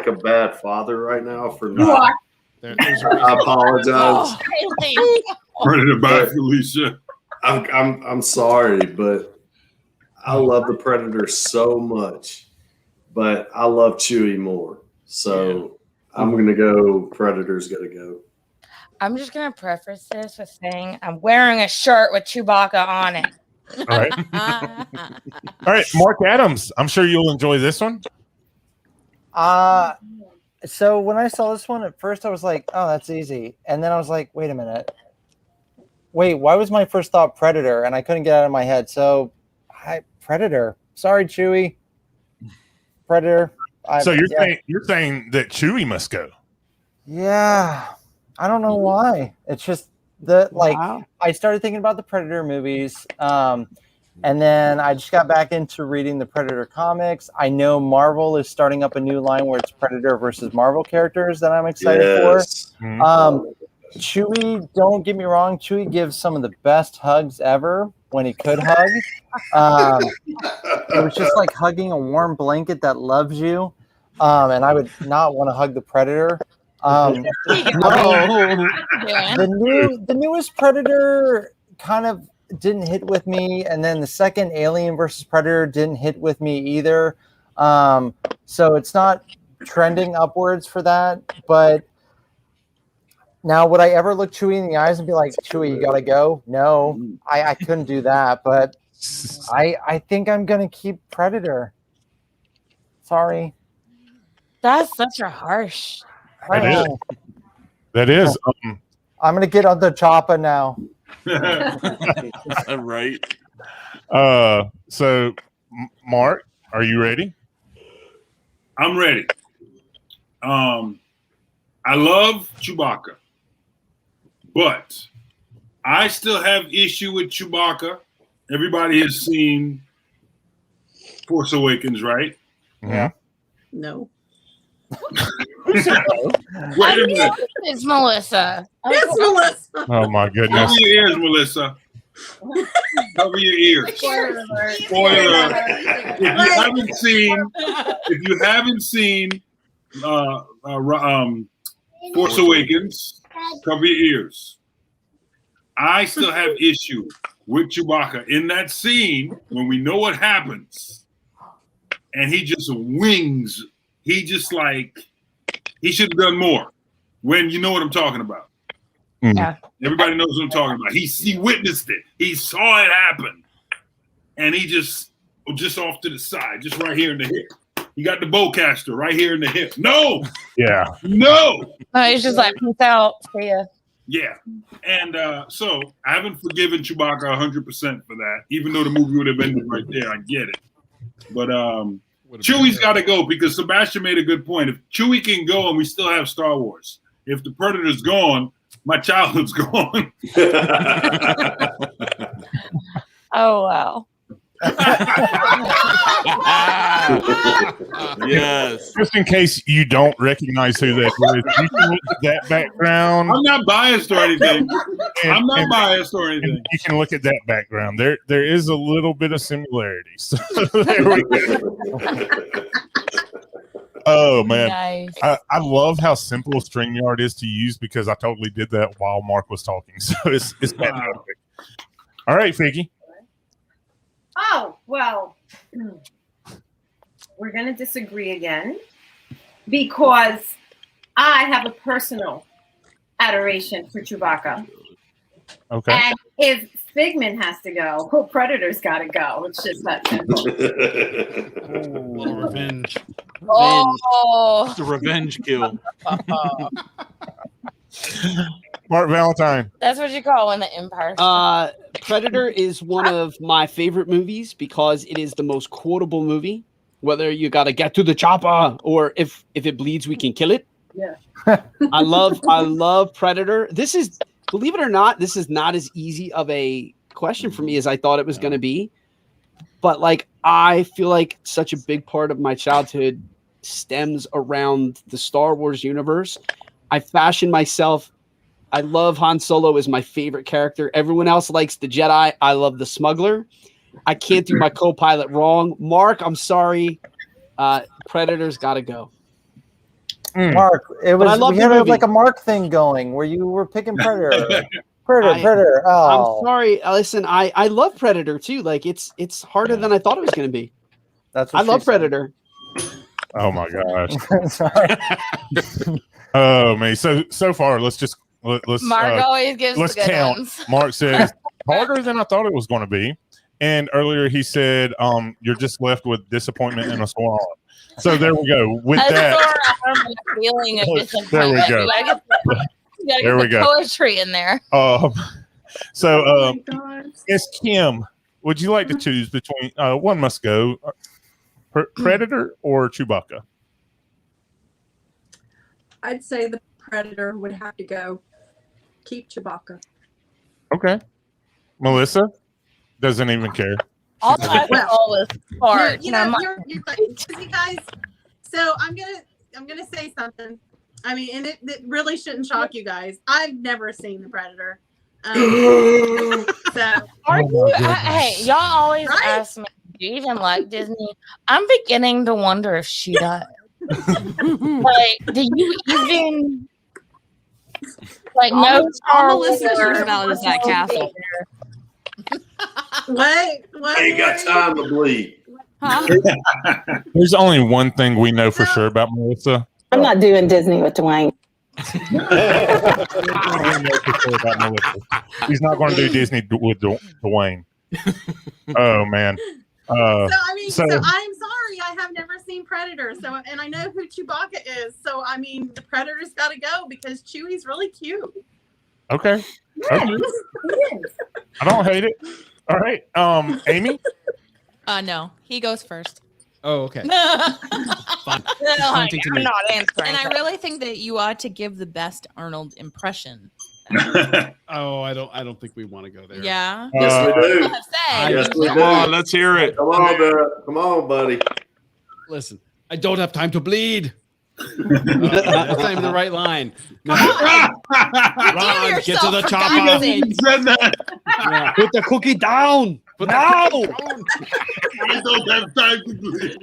a bad father right now for not. I apologize. Predator by Felicia. I'm sorry, but I love the Predator so much, but I love Chewie more. So I'm gonna go. Predator's gonna go. I'm just gonna preface this with saying I'm wearing a shirt with Chewbacca on it. All right. All right, Mark Adams. I'm sure you'll enjoy this one. So when I saw this one at first, I was like, "Oh, that's easy," and then I was like, "Wait a minute. Wait, why was my first thought Predator?" And I couldn't get it out of my head. So, Predator. Sorry, Chewie. Predator. So you're saying that Chewie must go? Yeah, I don't know why. It's just I started thinking about the Predator movies, and then I just got back into reading the Predator comics. I know Marvel is starting up a new line where it's Predator versus Marvel characters that I'm excited for. Chewie, don't get me wrong, Chewie gives some of the best hugs ever when he could hug. It was just like hugging a warm blanket that loves you, and I would not want to hug the Predator. The newest Predator kind of didn't hit with me, and then the second Alien versus Predator didn't hit with me either. So it's not trending upwards for that. But now, would I ever look Chewie in the eyes and be like, "Chewie, you gotta go"? No, I couldn't do that. But I think I'm gonna keep Predator. Sorry. That's such a harsh. That is. I'm gonna get on the chopper now. Right. So, Mark, are you ready? I'm ready. I love Chewbacca, but I still have issue with Chewbacca. Everybody has seen Force Awakens, right? Yeah. No. Wait a minute. It's Melissa. It's Melissa. Oh my goodness. Cover your ears, Melissa. Cover your ears. Spoiler alert. Spoiler. If you haven't seen Force Awakens, cover your ears. I still have issue with Chewbacca in that scene when we know what happens, and he just wings he just like he should have done more. When you know what I'm talking about. Yeah. Everybody knows what I'm talking about. He witnessed it. He saw it happen, and he just off to the side, just right here in the hip. He got the bowcaster right here in the hip. No. Yeah. No. He's just like, peace out. See ya. Yeah. And so I haven't forgiven Chewbacca 100% for that, even though the movie would have ended right there. I get it. But Chewie's got to go because Sebastian made a good point. If Chewie can go and we still have Star Wars, if the Predator's gone, my childhood's gone. Oh, wow. Yes. Just in case you don't recognize who that is, you can look at that background. I'm not biased or anything. I'm not biased or anything. You can look at that background. There is a little bit of similarity. So there we go. Oh man, Nice. I love how simple StreamYard is to use because I totally did that while Mark was talking. So it's fantastic. All right, Figgy. Oh, well, we're going to disagree again because I have a personal adoration for Chewbacca. Okay. And if Figment has to go, Predator's got to go. It's just that simple. Revenge. Oh. It's a revenge kill. Mark Valentine. That's what you call when the Empire. Predator is one of my favorite movies because it is the most quotable movie. Whether you got to get to the chopper or if it bleeds, we can kill it. Yeah. I love Predator. This is, believe it or not, this is not as easy of a question for me as I thought it was going to be. But like, I feel like such a big part of my childhood stems around the Star Wars universe. I fashioned myself. I love Han Solo as my favorite character. Everyone else likes the Jedi. I love the smuggler. I can't do my co-pilot wrong. Mark, I'm sorry. Predator's got to go. Mark, we had like a Mark thing going where you were picking Predator. Predator. Oh, I'm sorry. Listen, I love Predator too. Like it's harder than I thought it was going to be. That's I love Predator. Oh my gosh. Oh man. So far, let's Mark always gives let's the good count. ones. Mark says harder than I thought it was going to be, and earlier he said, "You're just left with disappointment and a sore arm." So there we go. With that, Feeling of disappointment. there we go. You gotta get There we the go. poetry in there. So Miss Kim, would you like to choose between one must go, Predator or Chewbacca? I'd say the Predator would have to go. Keep Chewbacca. Okay. Melissa doesn't even care. All this part. You know, you're busy guys. So I'm gonna say something. I mean, and it really shouldn't shock you guys. I've never seen the Predator. So Are you? Hey, y'all always ask me, do you even like Disney? I'm beginning to wonder if she does. Like, do you even like know All Melissa cares about is that castle. What? Ain't got time to bleed. There's only one thing we know for sure about Melissa. I'm not doing Disney with Dwayne. He's not going to do Disney with Dwayne. Oh man. So I mean, so I'm sorry, I have never seen Predator. So and I know who Chewbacca is. So I mean, the Predator's got to go because Chewie's really cute. Okay. Okay. I don't hate it. All right. Amy? No, he goes first. Oh, okay. I'm not answering. And I really think that you ought to give the best Arnold impression. Oh, I don't think we want to go there. Yeah. Yes, we do. Yes, we come do. on, let's hear it. Come on, come on, buddy. Listen, I don't have time to bleed. That's not even the right line. No. Ron, get to the chopper. Yeah. Put the cookie down. I don't have time to bleed.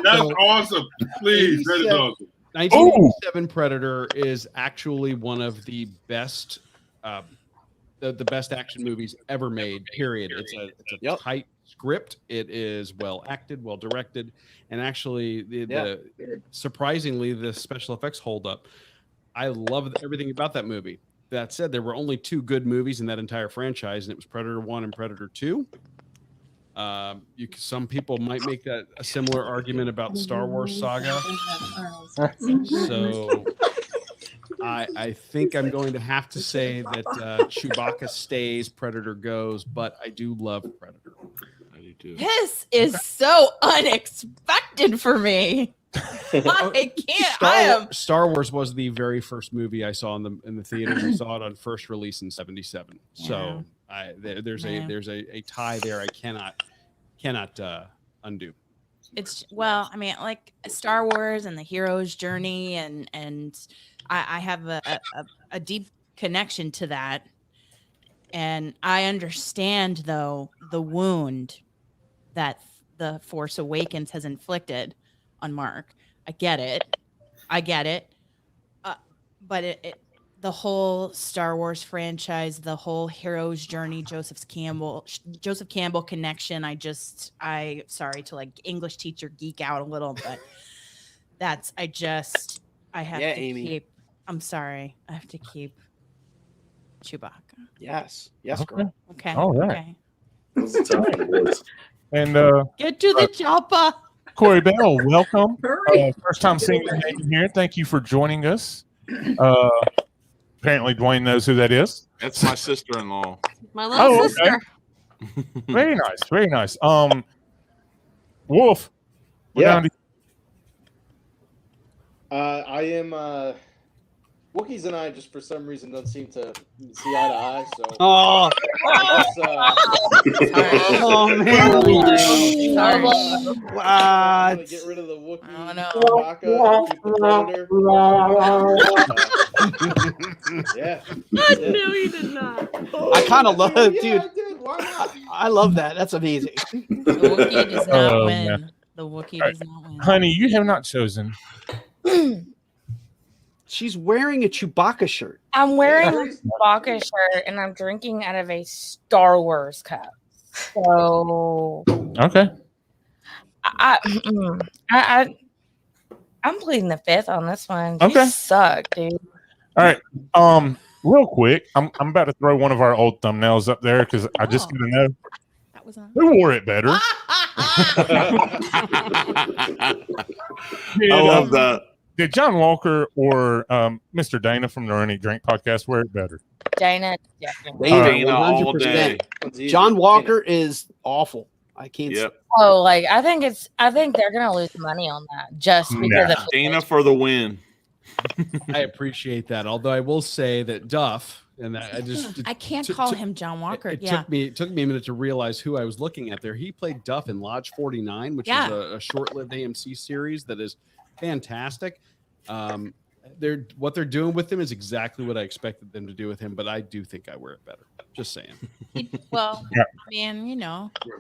That's awesome. Please, that is awesome. 1987 Predator is actually one of the best, the best action movies ever made. Period. It's a tight script. It is well acted, well directed, and actually, surprisingly, the special effects hold up. I love everything about that movie. That said, there were only 2 good movies in that entire franchise, and it was Predator 1 and Predator 2. Some people might make that a similar argument about the Star Wars saga. So I think I'm going to have to say that Chewbacca stays, Predator goes, but I do love Predator. I do too. This is so unexpected for me. I can't. Star Wars was the very first movie I saw in the theaters. I saw it on first release in '77. So there's a tie there I cannot undo. It's I mean, like Star Wars and the hero's journey, and I have a deep connection to that, and I understand though the wound that the Force Awakens has inflicted on Mark. I get it, but the whole Star Wars franchise, the whole hero's journey, Joseph Campbell connection. I sorry to like English teacher geek out a little, but I have to keep. I'm sorry, I have to keep Chewbacca. Yes, girl. Okay. All right. Okay. And get to the chopper. Corey Bell, welcome. First time seeing your name here. Thank you for joining us. Apparently, Dwayne knows who that is. That's my sister-in-law. My little sister. Very nice, very nice. Wolf. Yeah. I am. Wookiees and I just for some reason don't seem to see eye to eye. So. Oh. Oh man. What? Get rid of the Wookiee. Oh no. Yeah. No, you did not. I kind of love, yeah, dude. I did. Why not? I love that. That's amazing. The Wookiee does not win. Man. The Wookiee does not win. Honey, you have not chosen. She's wearing a Chewbacca shirt. I'm wearing a Chewbacca shirt and I'm drinking out of a Star Wars cup. So Okay. I'm pleading the fifth on this one. Okay. You suck, dude. All right. Real quick, I'm about to throw one of our old thumbnails up there because I just gotta know who wore it better. I love that. Did John Walker or Mr. Dana from the Running Drink podcast wear it better? Dana. Dana all day. John Walker is awful. I can't. Yep. Oh, like I think they're gonna lose money on that just because of Dana for the win. I appreciate that. Although I will say that Duff, and that I can't call him John Walker. It took me a minute to realize who I was looking at there. He played Duff in Lodge 49, which is a short-lived AMC series that is fantastic. What they're doing with him is exactly what I expected them to do with him, but I do think I wear it better. Just saying. I mean, he's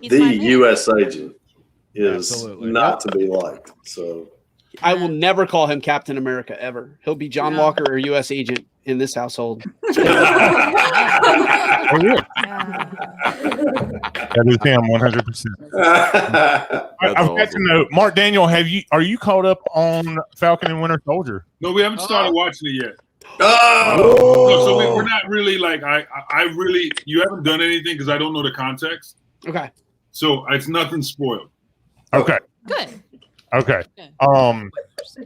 The my man. U.S. agent is Absolutely. not to be liked. So I will never call him Captain America ever. He'll be John Walker or U.S. agent in this household. That is him 100%. I've got to know, Mark Daniel, are you caught up on Falcon and Winter Soldier? No, we haven't started watching it yet. Oh, No, so we're not really like I really. You haven't done anything because I don't know the context. Okay. So it's nothing spoiled. Okay. Good. Okay.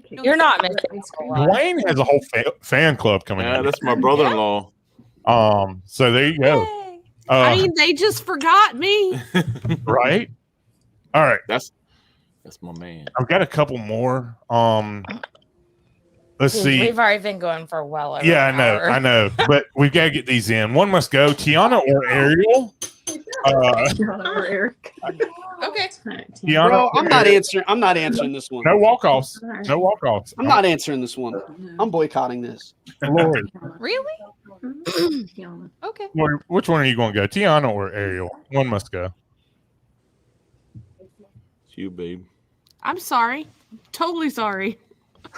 You're not missing. Dwayne has a whole fan club coming in. That's my brother-in-law. So there you go. I mean, they just forgot me. Right. All right. That's my man. I've got a couple more. Let's see. We've already been going for well over Yeah, an hour. I know. But we've got to get these in. One must go. Tiana or Ariel? Okay. Tiana, Bro, I'm not answering this one. No walk-offs. No walk-offs. I'm not answering this one. I'm boycotting this. Lori, Really? Okay. which one are you going to go? Tiana or Ariel? One must go. It's you, babe. I'm sorry. Totally sorry.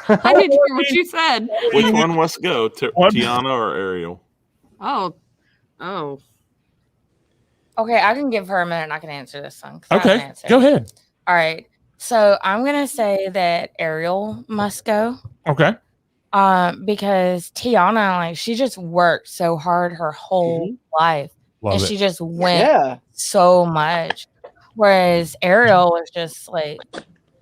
I didn't hear what you said. Which one must go? Tiana or Ariel? Oh. Okay, I can give her a minute and I can answer this one. 'Cause I have an Okay, answer. go ahead. All right. So I'm gonna say that Ariel must go. Okay. Because Tiana, like, she just worked so hard her whole life. Love and it. she just went so much. Whereas Ariel was just like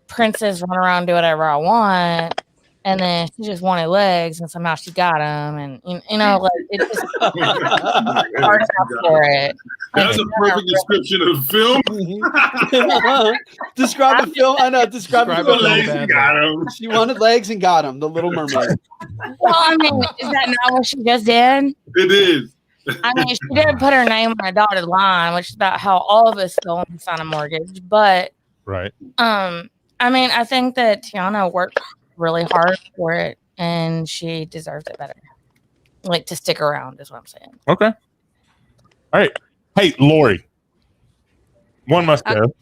princess, run around, do whatever I want. And then she just wanted legs, and somehow she got them, and you know, like it just hard enough for it. That's a perfect description of the film. Describe the film. I know. Describe the film. Legs and got 'em. She wanted legs and got them. The Little Mermaid. Well, I mean, is that not what she just did? It is. I mean, she didn't put her name on a dotted line, which is about how all of us go and sign a mortgage. But right. I mean, I think that Tiana worked really hard for it, and she deserves it better. Like, to stick around is what I'm saying. Okay. All right. Hey, Lori. One must go.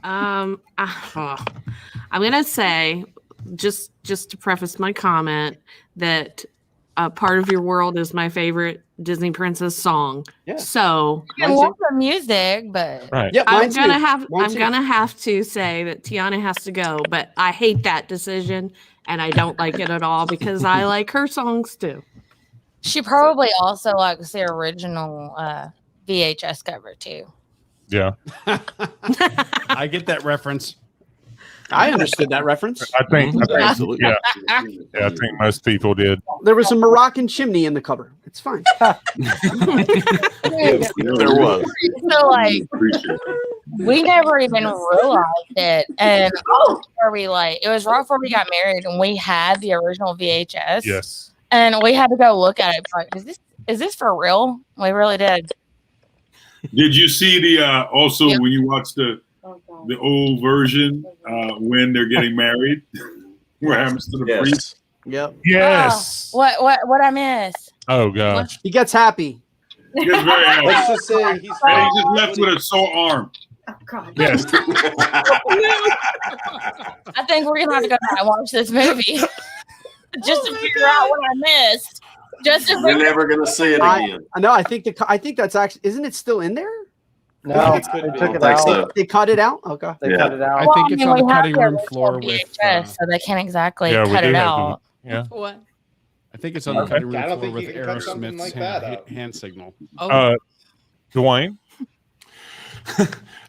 I'm gonna say, just to preface my comment, that Part of Your World is my favorite Disney princess song. Yeah. So I love the music, but right. I'm gonna have to say that Tiana has to go, but I hate that decision and I don't like it at all because I like her songs too. she probably also likes the original VHS cover too. Yeah. I get that reference. I understood that reference. I think Absolutely. yeah. Yeah, I think most people did. There was a Moroccan chimney in the cover. It's fine. There was. So like we never even realized it, and where we like it was right before we got married, and we had the original VHS. Yes. And we had to go look at it. Like, is this for real? We really did. Did you see the also when you watched the old version when they're getting married? What happens to the priest? Yep. Yes. Oh, what I miss? Oh gosh. He gets happy. He gets very happy. Let's just say he's And he's just left with a sore arm. Oh, God. Yes. I think we're gonna have to go back and watch this movie just to figure out what I missed. Just to You're never gonna see it again. I know. I think that's actually. Isn't it still in there? No, It's they good. took it think out. so. They cut it out. Okay. They cut it out. I think it's on the we have cutting room original floor with. VHS, so they can't exactly Yeah, we cut do it have out. Yeah. What? I think it's on the cutting room I don't floor think with you can cut something Aerosmith's like that out. hand signal. Dwayne.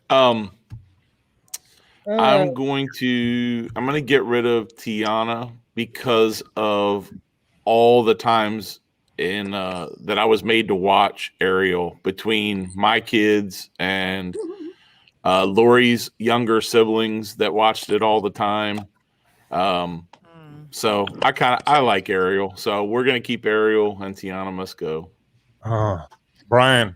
I'm going to get rid of Tiana because of all the times in that I was made to watch Ariel between my kids and Lori's younger siblings that watched it all the time. So I like Ariel. So we're gonna keep Ariel, and Tiana must go. Brian.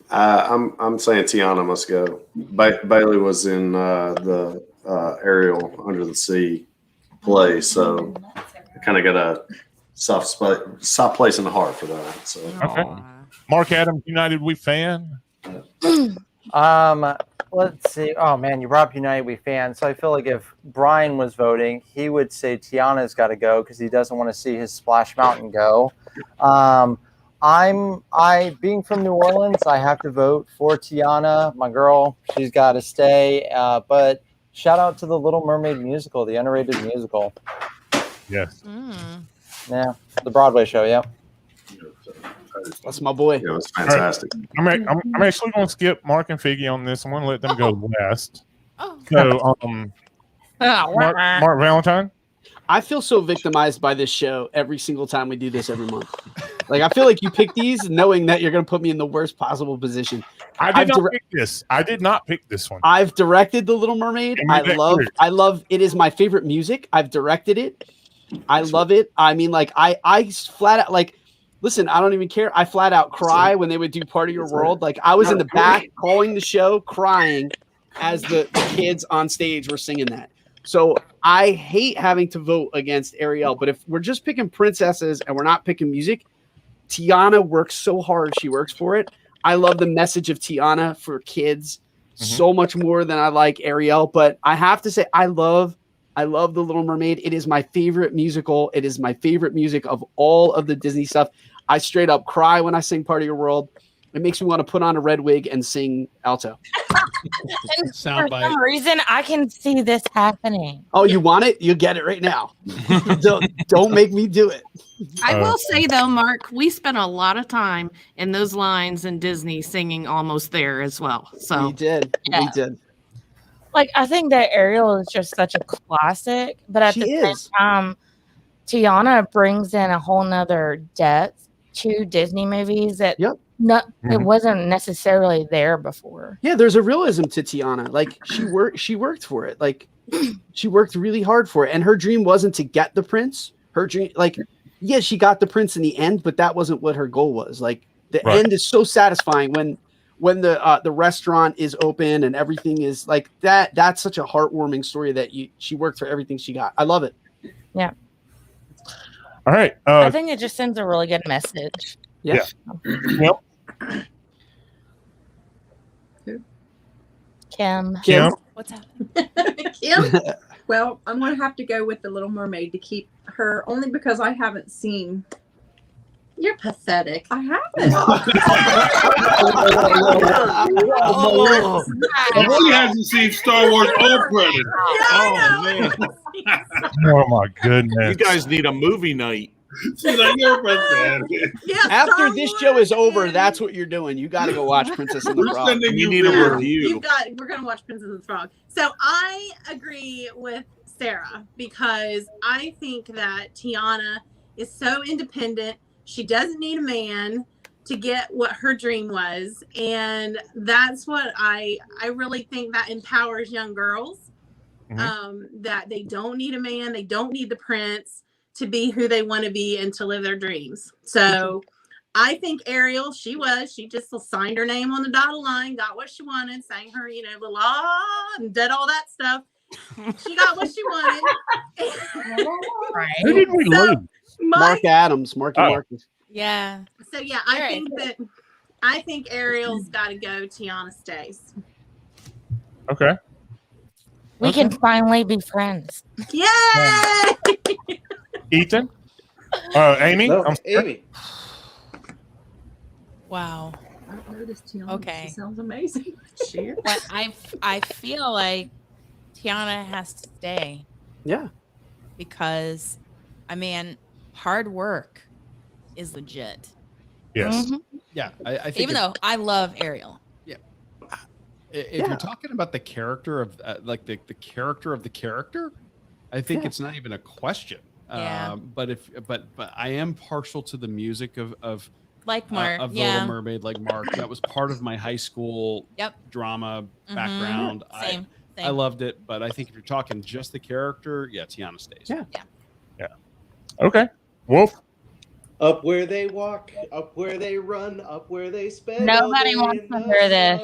I'm saying Tiana must go. Bailey was in the Ariel Under the Sea play, so I kind of got a soft place in the heart for that. So Okay. Mark Adams, United We fan. Let's see. Oh man, you brought up United We fan. So I feel like if Brian was voting, he would say Tiana's got to go because he doesn't want to see his Splash Mountain go. Being from New Orleans, I have to vote for Tiana, my girl. She's got to stay. But shout out to the Little Mermaid musical, the underrated musical. Yes. Yeah, the Broadway show. Yeah. That's my boy. Yeah, it was fantastic. I'm actually going to skip Mark and Figgy on this. I'm going to let them go last. So, Mark Valentine. I feel so victimized by this show every single time we do this every month. Like I feel like you pick these knowing that you're going to put me in the worst possible position. I did not pick this. I did not pick this one. I've directed The Little Mermaid. I love. It is my favorite music. I've directed it. I love it. I mean, like I flat out like. Listen, I don't even care. I flat out cry when they would do Part of Your World. Like I was in the back calling the show, crying as the kids on stage were singing that. So I hate having to vote against Ariel. But if we're just picking princesses and we're not picking music, Tiana works so hard. She works for it. I love the message of Tiana for kids so much more than I like Ariel. But I have to say, I love The Little Mermaid. It is my favorite musical. It is my favorite music of all of the Disney stuff. I straight up cry when I sing Part of Your World. It makes me want to put on a red wig and sing alto. And for some reason, I can see this happening. Oh, you want it? You get it right now. don't make me do it. I will say though, Mark, we spent a lot of time in those lines in Disney singing Almost There as well. So we did. Yeah. We did. Like, I think that Ariel is just such a classic, but at the same time, Tiana brings in a whole nother depth to Disney movies that it wasn't necessarily there before. Yeah, there's a realism to Tiana. Like she worked for it. Like she worked really hard for it. And her dream wasn't to get the prince. Her dream, like, yeah, she got the prince in the end, but that wasn't what her goal was. Like the end is so satisfying when the restaurant is open and everything is like that. That's such a heartwarming story that she worked for everything she got. I love it. Yeah. All right. I think it just sends a really good message. Yeah. Yep. Kim. What's happening? Kim? Well, I'm going to have to go with The Little Mermaid to keep her, only because I haven't seen. You're pathetic. I haven't. He hasn't seen Star Wars or Predator. Oh man! Oh my goodness! You guys need a movie night. She's like, you're pathetic. After this show is over, that's what you're doing. You got to go watch Princess and the Frog. You need a review. We're going to watch Princess and the Frog. So I agree with Sarah because I think that Tiana is so independent. She doesn't need a man to get what her dream was. And that's what I really think that empowers young girls, that they don't need a man. They don't need the prince to be who they want to be and to live their dreams. So I think Ariel, she just signed her name on the dotted line, got what she wanted, sang her, la la, and did all that stuff. She got what she wanted. Who did we lose? Mark Adams, Marky Marcus. Yeah. So yeah, I think Ariel's got to go. Tiana stays. Okay. We can finally be friends. Yay! Ethan? Aimee? No, Aimee. Wow. I've noticed Tiana. Okay. She sounds amazing. But I feel like Tiana has to stay. Yeah. Because, I mean, hard work is legit. Yes. Yeah. I think Even though I love Ariel. If you're talking about the character of the character of the character, I think it's not even a question. Yeah. But I am partial to the music of like Mark, of The Little Mermaid, like Mark. That was part of my high school drama background. Same. I loved it, but I think if you're talking just the character, Tiana stays. Yeah. Okay. Wolf. Up where they walk, up where they run, up where they spend. Nobody wants to hear this.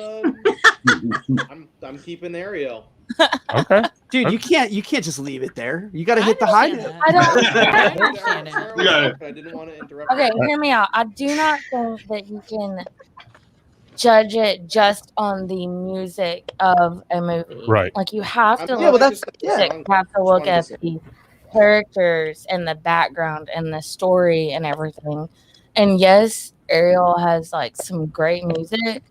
I'm keeping Ariel. Okay. Dude, you can't just leave it there. You got to hit the high note. I understand it. I didn't want to interrupt. Okay, hear me out. I do not think that you can judge it just on the music of a movie. Right. Like, you have to Yeah, well, that's you have to look at the characters and the background and the story and everything. And yes, Ariel has like some great music,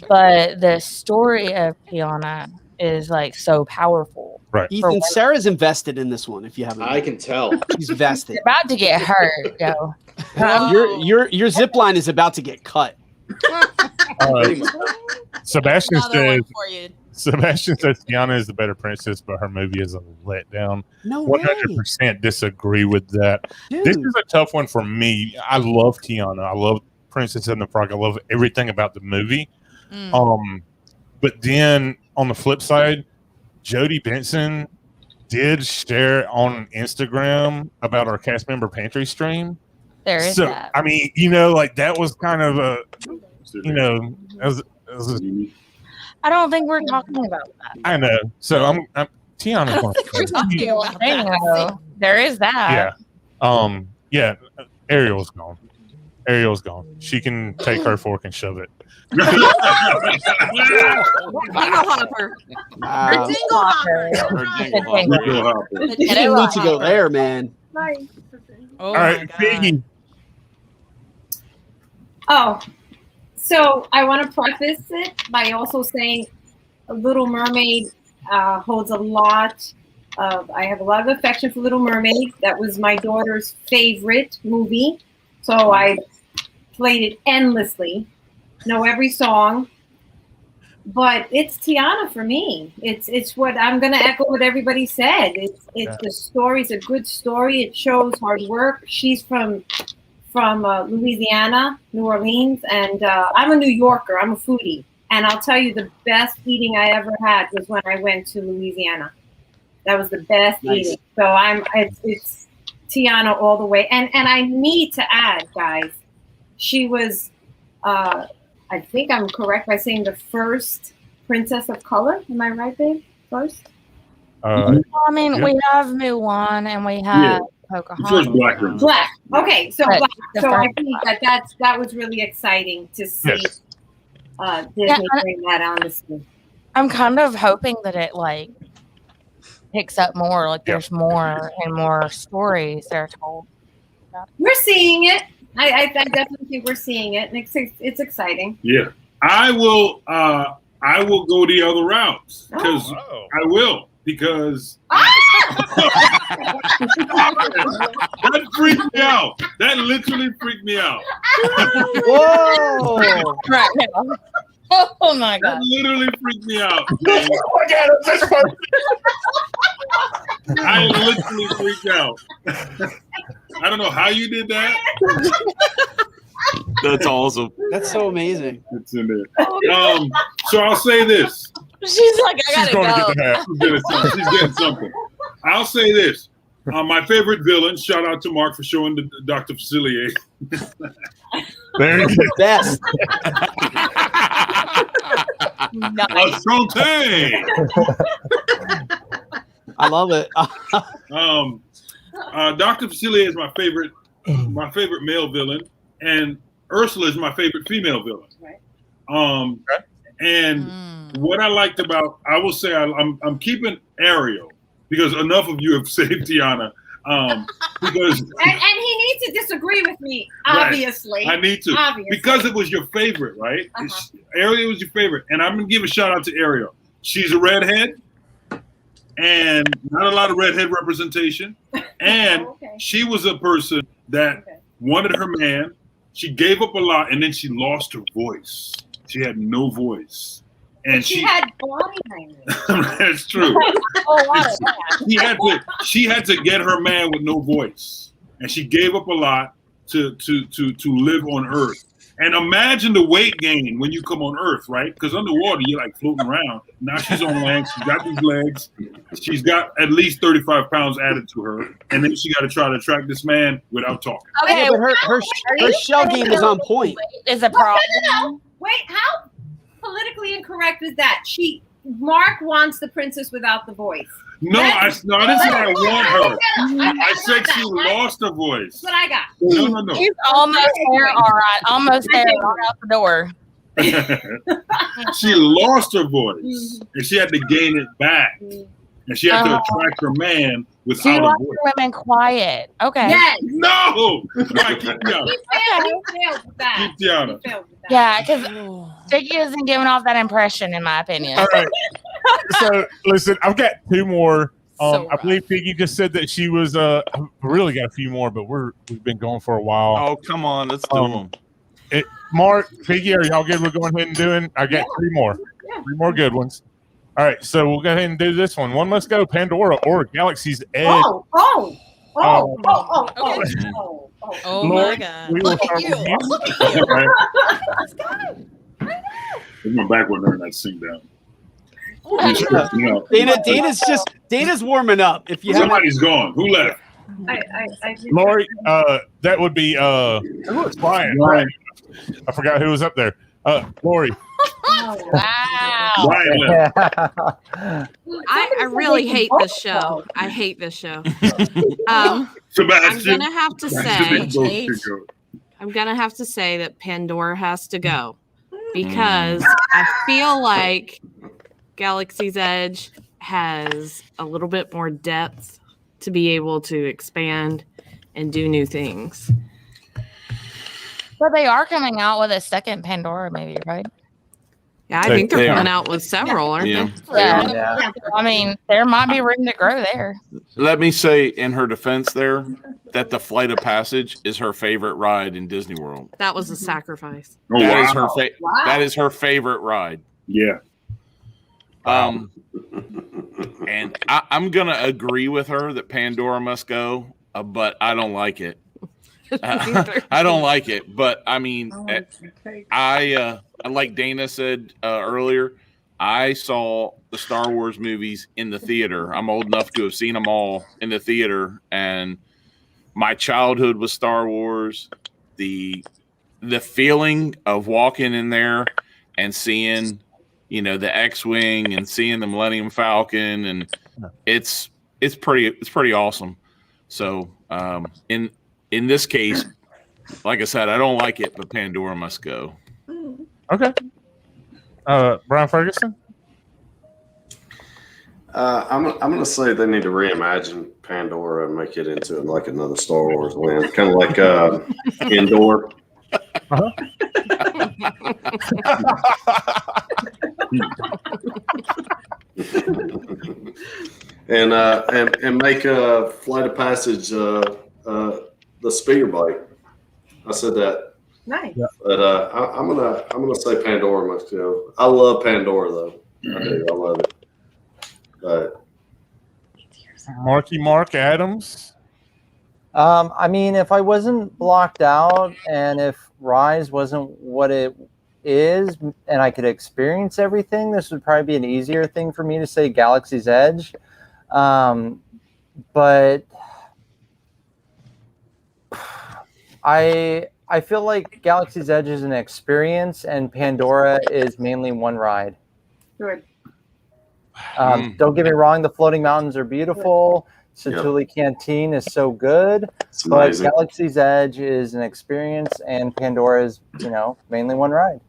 but the story of Tiana is like so powerful. Right. Ethan, Sarah's invested in this one. If you haven't, I can tell. She's vested. You're about to get hurt, yo. Your zip line is about to get cut. Sebastian Another one says for you. Tiana is the better princess, but her movie is a letdown. No way. 100% disagree with that. Dude. This is a tough one for me. I love Tiana. I love Princess and the Frog. I love everything about the movie. But then on the flip side, Jodie Benson did share on Instagram about our cast member pantry stream. There is that. I mean, like that was kind of a, I don't think we're talking about that. I know. So I'm Tiana's one. We're talking about that. There is that. Yeah. Ariel's gone. She can take her fork and shove it. Dingle hopper. Her dingle hopper. You didn't need to go there, man. Oh all right, Figgy. Oh, So I want to preface it by also saying Little Mermaid holds a lot of, I have a lot of affection for Little Mermaid. That was my daughter's favorite movie. So I played it endlessly, know every song. But it's Tiana for me. It's what I'm gonna echo what everybody said. It's the story's a good story. It shows hard work. She's from Louisiana, New Orleans, and I'm a New Yorker. I'm a foodie, and I'll tell you the best eating I ever had was when I went to Louisiana. That was the best eating. So it's Tiana all the way. And I need to add, guys, she was. I think I'm correct by saying the first princess of color. Am I right, babe? First? I mean, we have Mulan and we have Pocahontas. First black girl. Black. Okay, so But black. the So I first think that was really exciting to see Disney bring that on the screen. I'm kind of hoping that it like picks up more. Like there's more and more stories they're told. We're seeing it. I definitely think we're seeing it, and it's exciting. Yeah, I will go the other route because I will because that freaked me out. That literally freaked me out. Whoa! Right now. Oh my god! That literally freaked me out. I literally freaked out. I don't know how you did that. That's awesome. That's so amazing. It's in there. So I'll say this. She's like, I gotta go. She's getting something. I'll say this. My favorite villain. Shout out to Mark for showing the Dr. Facilier. There you go. Best. Nice. I love it. Dr. Facilier is my favorite male villain, and Ursula is my favorite female villain. Right. And what I liked about, I will say, I'm keeping Ariel because enough of you have saved Tiana. Because and he needs to disagree with me, obviously. Right. I need to because it was your favorite, right? Ariel was your favorite, and I'm gonna give a shout out to Ariel. She's a redhead, and not a lot of redhead representation. And she was a person that wanted her man. She gave up a lot, and then she lost her voice. She had no voice. And she had body language. That's true. She had to get her man with no voice, and she gave up a lot to live on Earth. And imagine the weight gain when you come on Earth, right? Because underwater you're like floating around. Now she's on land. She's got these legs. She's got at least 35 pounds added to her, and then she got to try to attract this man without talking. Okay, yeah, but her shell game is on point. Is a problem. No. Wait, how politically incorrect is that? Mark wants the princess without the voice. No, I didn't say I want her. I said she lost her voice. That's what I got. No. He's almost there, all right. Almost there, right out the door. She lost her voice, and she had to gain it back. And she had to attract her man without She a wants voice. women quiet. Okay. Yes. No! All right, keep Tiana. He failed with that. Keep Tiana. Yeah, because Figgy isn't giving off that impression, in my opinion. All right. So listen, I've got two more. I believe Figgy just said that she was. I really got a few more, but we've been going for a while. Oh, come on, let's do them. Mark, Figgy, are y'all good with going ahead and doing? I got three more. Three more good ones. All right, so we'll go ahead and do this one. One must go, Pandora or Galaxy's Edge. Oh Lord, my god. We will start with you. Let's go. We went back with her and that sing down. Dana's warming up. If you Somebody's gone. Who left? Lori, that would be Bryan. I forgot who was up there. Lori. Wow. I really hate this show. I hate this show. I'm gonna have to say that Pandora has to go because I feel like Galaxy's Edge has a little bit more depth to be able to expand and do new things. But they are coming out with a second Pandora, maybe, right? Yeah, I think they're coming out with several, aren't Yeah. they? Yeah. I mean, there might be room to grow there. Let me say in her defense there that the Flight of Passage is her favorite ride in Disney World. That was a sacrifice. Oh, That is wow. her that is her favorite ride. Yeah. And I'm gonna agree with her that Pandora must go, but I don't like it. I don't like it, but I mean, I like Dana said earlier, I saw the Star Wars movies in the theater. I'm old enough to have seen them all in the theater, and my childhood was Star Wars. The feeling of walking in there and seeing, the X-wing and seeing the Millennium Falcon, and it's pretty awesome. So in this case, like I said, I don't like it, but Pandora must go. Okay. Brian Ferguson? I'm going to say they need to reimagine Pandora and make it into like another Star Wars land, kind of like Indoor. Uh-huh. and make a Flight of Passage the speeder bike. I said that. Nice. But I'm gonna say Pandora must go. I love Pandora though. I do. I love it. But Mark Adams. I mean, if I wasn't blocked out and if Rise wasn't what it is and I could experience everything, this would probably be an easier thing for me to say Galaxy's Edge. But I feel like Galaxy's Edge is an experience and Pandora is mainly one ride. Good. Don't get me wrong, the floating mountains are beautiful. Satuli Canteen is so good, but Galaxy's Edge is an experience and Pandora is, mainly one ride.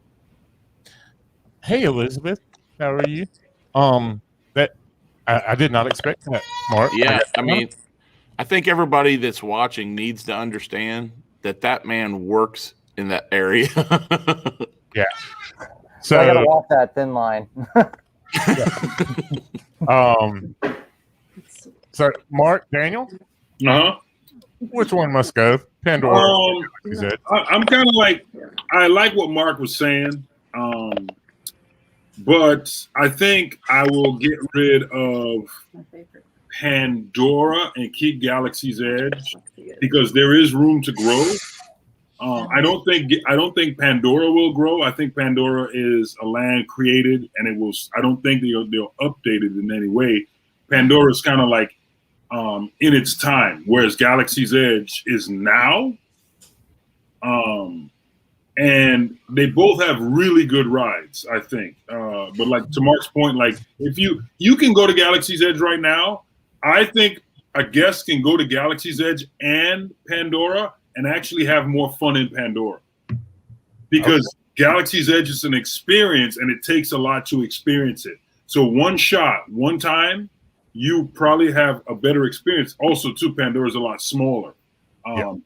Hey, Elizabeth, how are you? That I did not expect that, Mark. Yeah, I mean, I think everybody that's watching needs to understand that man works in that area. Yeah. So I gotta walk that thin line. So Mark, Daniel? Which one must go? Pandora. I'm kind of like, I like what Mark was saying, but I think I will get rid of Pandora and keep Galaxy's Edge because there is room to grow. I don't think Pandora will grow. I think Pandora is a land created, and it will. I don't think they'll update it in any way. Pandora is kind of like in its time, whereas Galaxy's Edge is now. And they both have really good rides, I think. But like to Mark's point, like if you can go to Galaxy's Edge right now, I think a guest can go to Galaxy's Edge and Pandora and actually have more fun in Pandora. Because Galaxy's Edge is an experience and it takes a lot to experience it. So one shot, one time, you probably have a better experience. Also, too, Pandora is a lot smaller. And,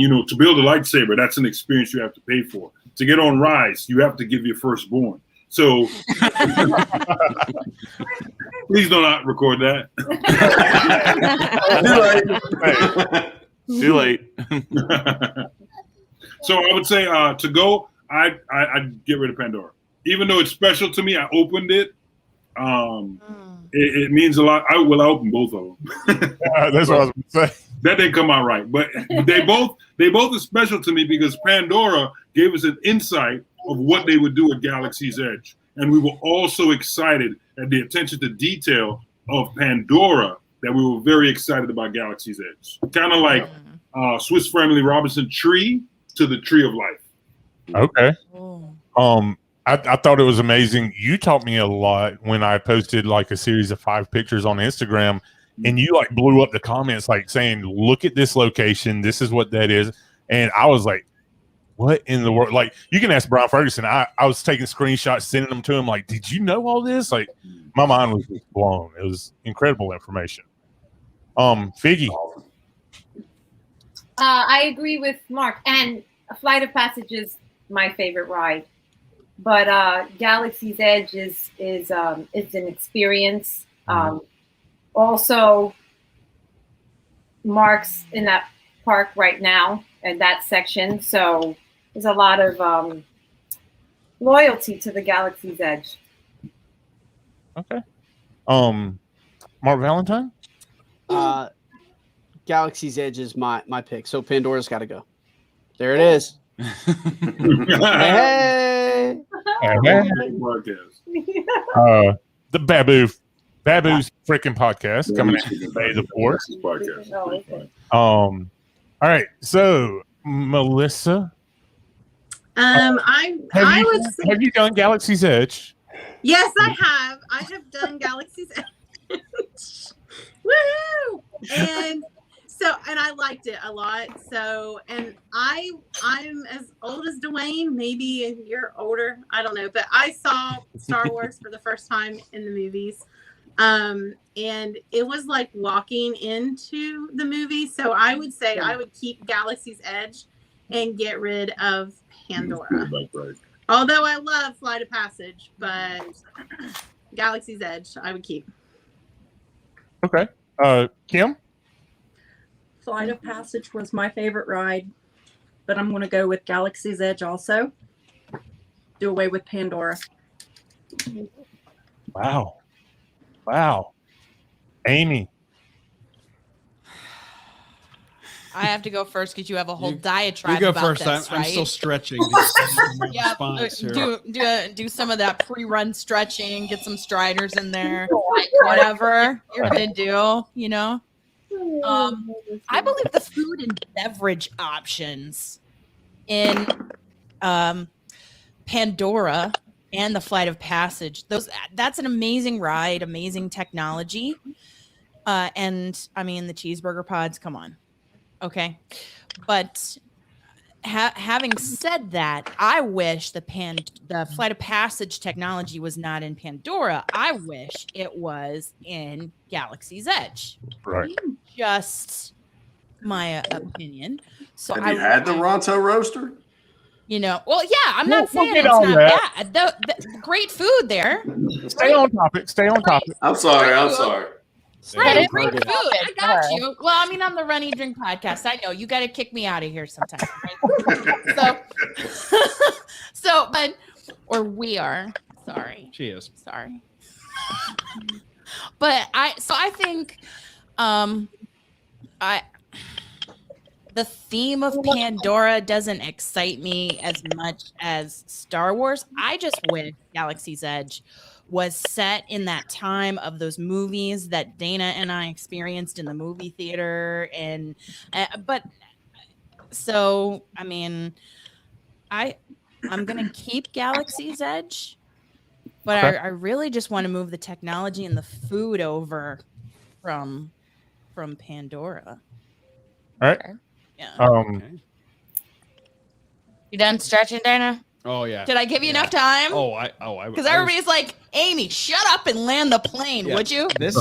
to build a lightsaber, that's an experience you have to pay for. To get on Rise, you have to give your firstborn. So please do not record that. Too late. So I would say to go, I'd get rid of Pandora. Even though it's special to me, I opened it. It means a lot. I open both of them. That's what I was going to say. That didn't come out right, but they both are special to me because Pandora gave us an insight of what they would do at Galaxy's Edge, and we were all so excited at the attention to detail of Pandora that we were very excited about Galaxy's Edge. Kind of like Swiss Family Robinson tree to the Tree of Life. Okay. I thought it was amazing. You taught me a lot when I posted like a series of 5 pictures on Instagram, and you like blew up the comments like saying, "Look at this location. This is what that is." And I was like, "What in the world?" Like you can ask Brian Ferguson. I was taking screenshots, sending them to him. Like, did you know all this? Like, my mind was just blown. It was incredible information. Figgy. I agree with Mark, and Flight of Passage is my favorite ride, but Galaxy's Edge is an experience. Also, Mark's in that park right now and that section, so there's a lot of loyalty to the Galaxy's Edge. Okay. Mark Valentine? Galaxy's Edge is my pick. So Pandora's got to go. There it is. Hey. The Babu's freaking podcast coming out May the 4th. All right. So Melissa, have you done Galaxy's Edge? Yes, I have. I have done Galaxy's Edge. Woohoo! And I liked it a lot. So, and I'm as old as Dwayne, maybe a year older. I don't know, but I saw Star Wars for the first time in the movies. And it was like walking into the movie. So I would say I would keep Galaxy's Edge and get rid of Pandora. Although I love Flight of Passage, but Galaxy's Edge I would keep. Okay. Kim? Flight of Passage was my favorite ride, but I'm going to go with Galaxy's Edge also. Do away with Pandora. Wow. Aimee. I have to go first because you have a whole diatribe. You go about first. This, I'm right? still stretching. Yeah, do some of that pre-run stretching. Get some striders in there. Whatever you're gonna do, you know. I believe the food and beverage options in Pandora and the Flight of Passage, that's an amazing ride, amazing technology. And I mean the cheeseburger pods, come on. Okay. But having said that, I wish the Flight of Passage technology was not in Pandora. I wish it was in Galaxy's Edge. Right. Just my opinion. So Have you had the Ronto roaster? You know, well, yeah, I'm not saying get it's on not that. bad. The great food there. Stay on topic. I'm sorry. Right, great food. I got you. Well, I mean, I'm the Runny Drink podcast. I know you got to kick me out of here sometime, right? Or we are. Sorry. She is. Sorry. But I think, the theme of Pandora doesn't excite me as much as Star Wars. I just wish Galaxy's Edge was set in that time of those movies that Dana and I experienced in the movie theater. And, I mean, I'm going to keep Galaxy's Edge, but Okay. I really just want to move the technology and the food over from Pandora. All right. Yeah. You done stretching, Dana? Oh yeah. Did I give you enough time? Because everybody's like, Aimee, shut up and land the plane, would you? This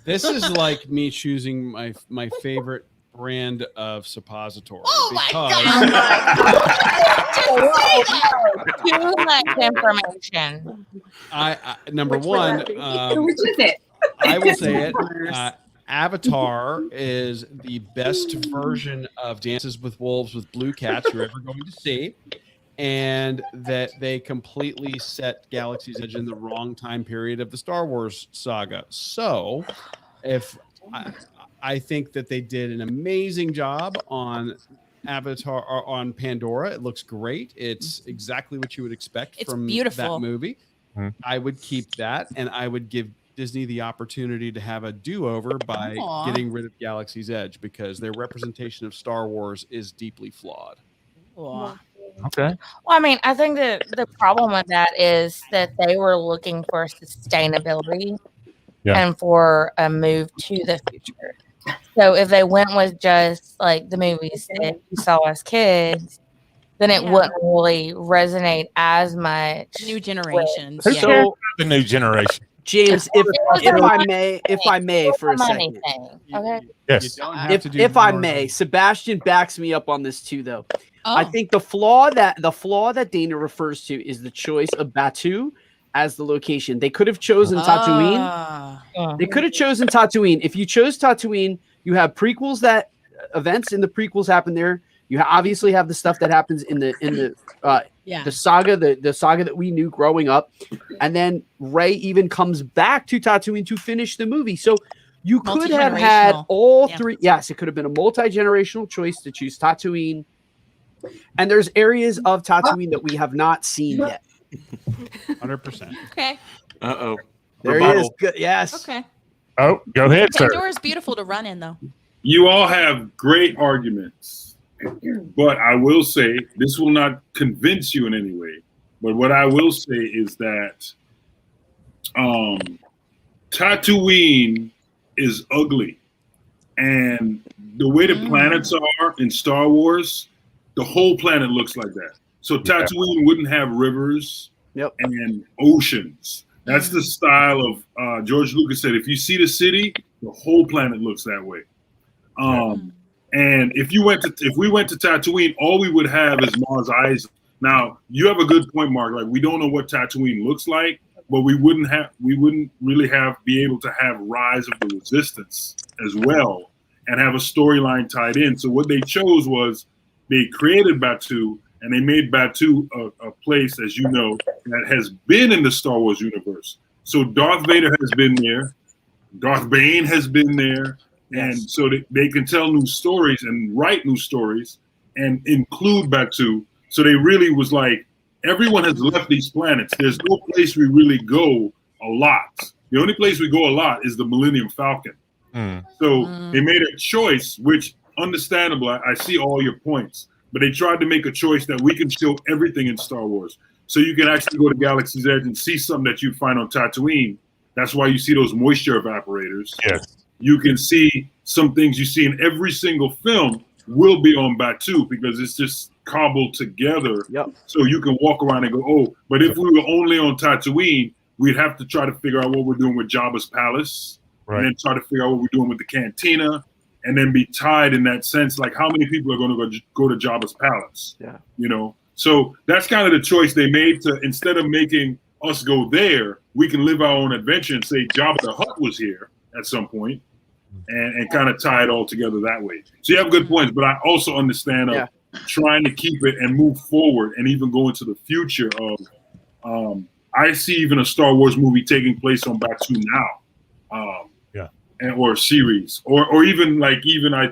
is like me choosing my favorite brand of suppository. Oh my Too much information. I number one, Which is it? I will say it. Avatar is the best version of Dances with Wolves with Blue Cats you're ever going to see, and that they completely set Galaxy's Edge in the wrong time period of the Star Wars saga. So, if I think that they did an amazing job on Avatar or on Pandora, it looks great. It's exactly what you would expect from beautiful. that movie. I would keep that, and I would give Disney the opportunity to have a do-over by getting rid of Galaxy's Edge, because their representation of Star Wars is deeply flawed. Aw. Okay. Well, I mean, I think that the problem with that is that they were looking for sustainability and for a move to the future. So if they went with just like the movies that we saw as kids, then it wouldn't really resonate as much. New generations. So the new generation. James, if I may, for a money second. thing. Okay. Yes. If I may, Sebastian backs me up on this too, though. I Oh. think the flaw that Dana refers to is the choice of Batu as the location. They could have chosen Tatooine. They could have chosen Tatooine. If you chose Tatooine, you have prequels that events in the prequels happen there. You obviously have the stuff that happens in the saga, the saga that we knew growing up, and then Rey even comes back to Tatooine to finish the movie. So you could have had all three. Yes, it could have been a multi-generational choice to choose Tatooine. And there's areas of Tatooine that we have not seen yet. 100%. Okay. Uh-oh. There he is. Good. Yes. Okay. Oh, go ahead, sir. Pandora's beautiful to run in, though. You all have great arguments, but I will say this will not convince you in any way. But what I will say is that Tatooine is ugly, and the way the planets are in Star Wars, the whole planet looks like that. So Tatooine wouldn't have rivers and oceans. That's the style of George Lucas said. If you see the city, the whole planet looks that way. And if we went to Tatooine, all we would have is Mars Eyes. Now you have a good point, Mark. Like we don't know what Tatooine looks like, but we wouldn't really be able to have Rise of the Resistance as well and have a storyline tied in. So what they chose was they created Batu, and they made Batu a place, as you know, that has been in the Star Wars universe. So Darth Vader has been there, Darth Bane has been there, and so they can tell new stories and write new stories and include Batu. So they really was like, everyone has left these planets. There's no place we really go a lot. The only place we go a lot is the Millennium Falcon. So they made a choice, which understandable. I see all your points, but they tried to make a choice that we can show everything in Star Wars. So you can actually go to Galaxy's Edge and see something that you'd find on Tatooine. That's why you see those moisture evaporators. Yes. You can see some things you see in every single film will be on Batu because it's just cobbled together. So you can walk around and go, oh, but if we were only on Tatooine, we'd have to try to figure out what we're doing with Jabba's palace, and then try to figure out what we're doing with the cantina, and then be tied in that sense. Like, how many people are going to go to Jabba's palace? You know, so that's kind of the choice they made. To instead of making us go there, we can live our own adventure and say Jabba the Hutt was here at some point, and kind of tie it all together that way. So you have good points, but I also understand trying to keep it and move forward and even go into the future of. I see even a Star Wars movie taking place on Batu now. Or a series, or even I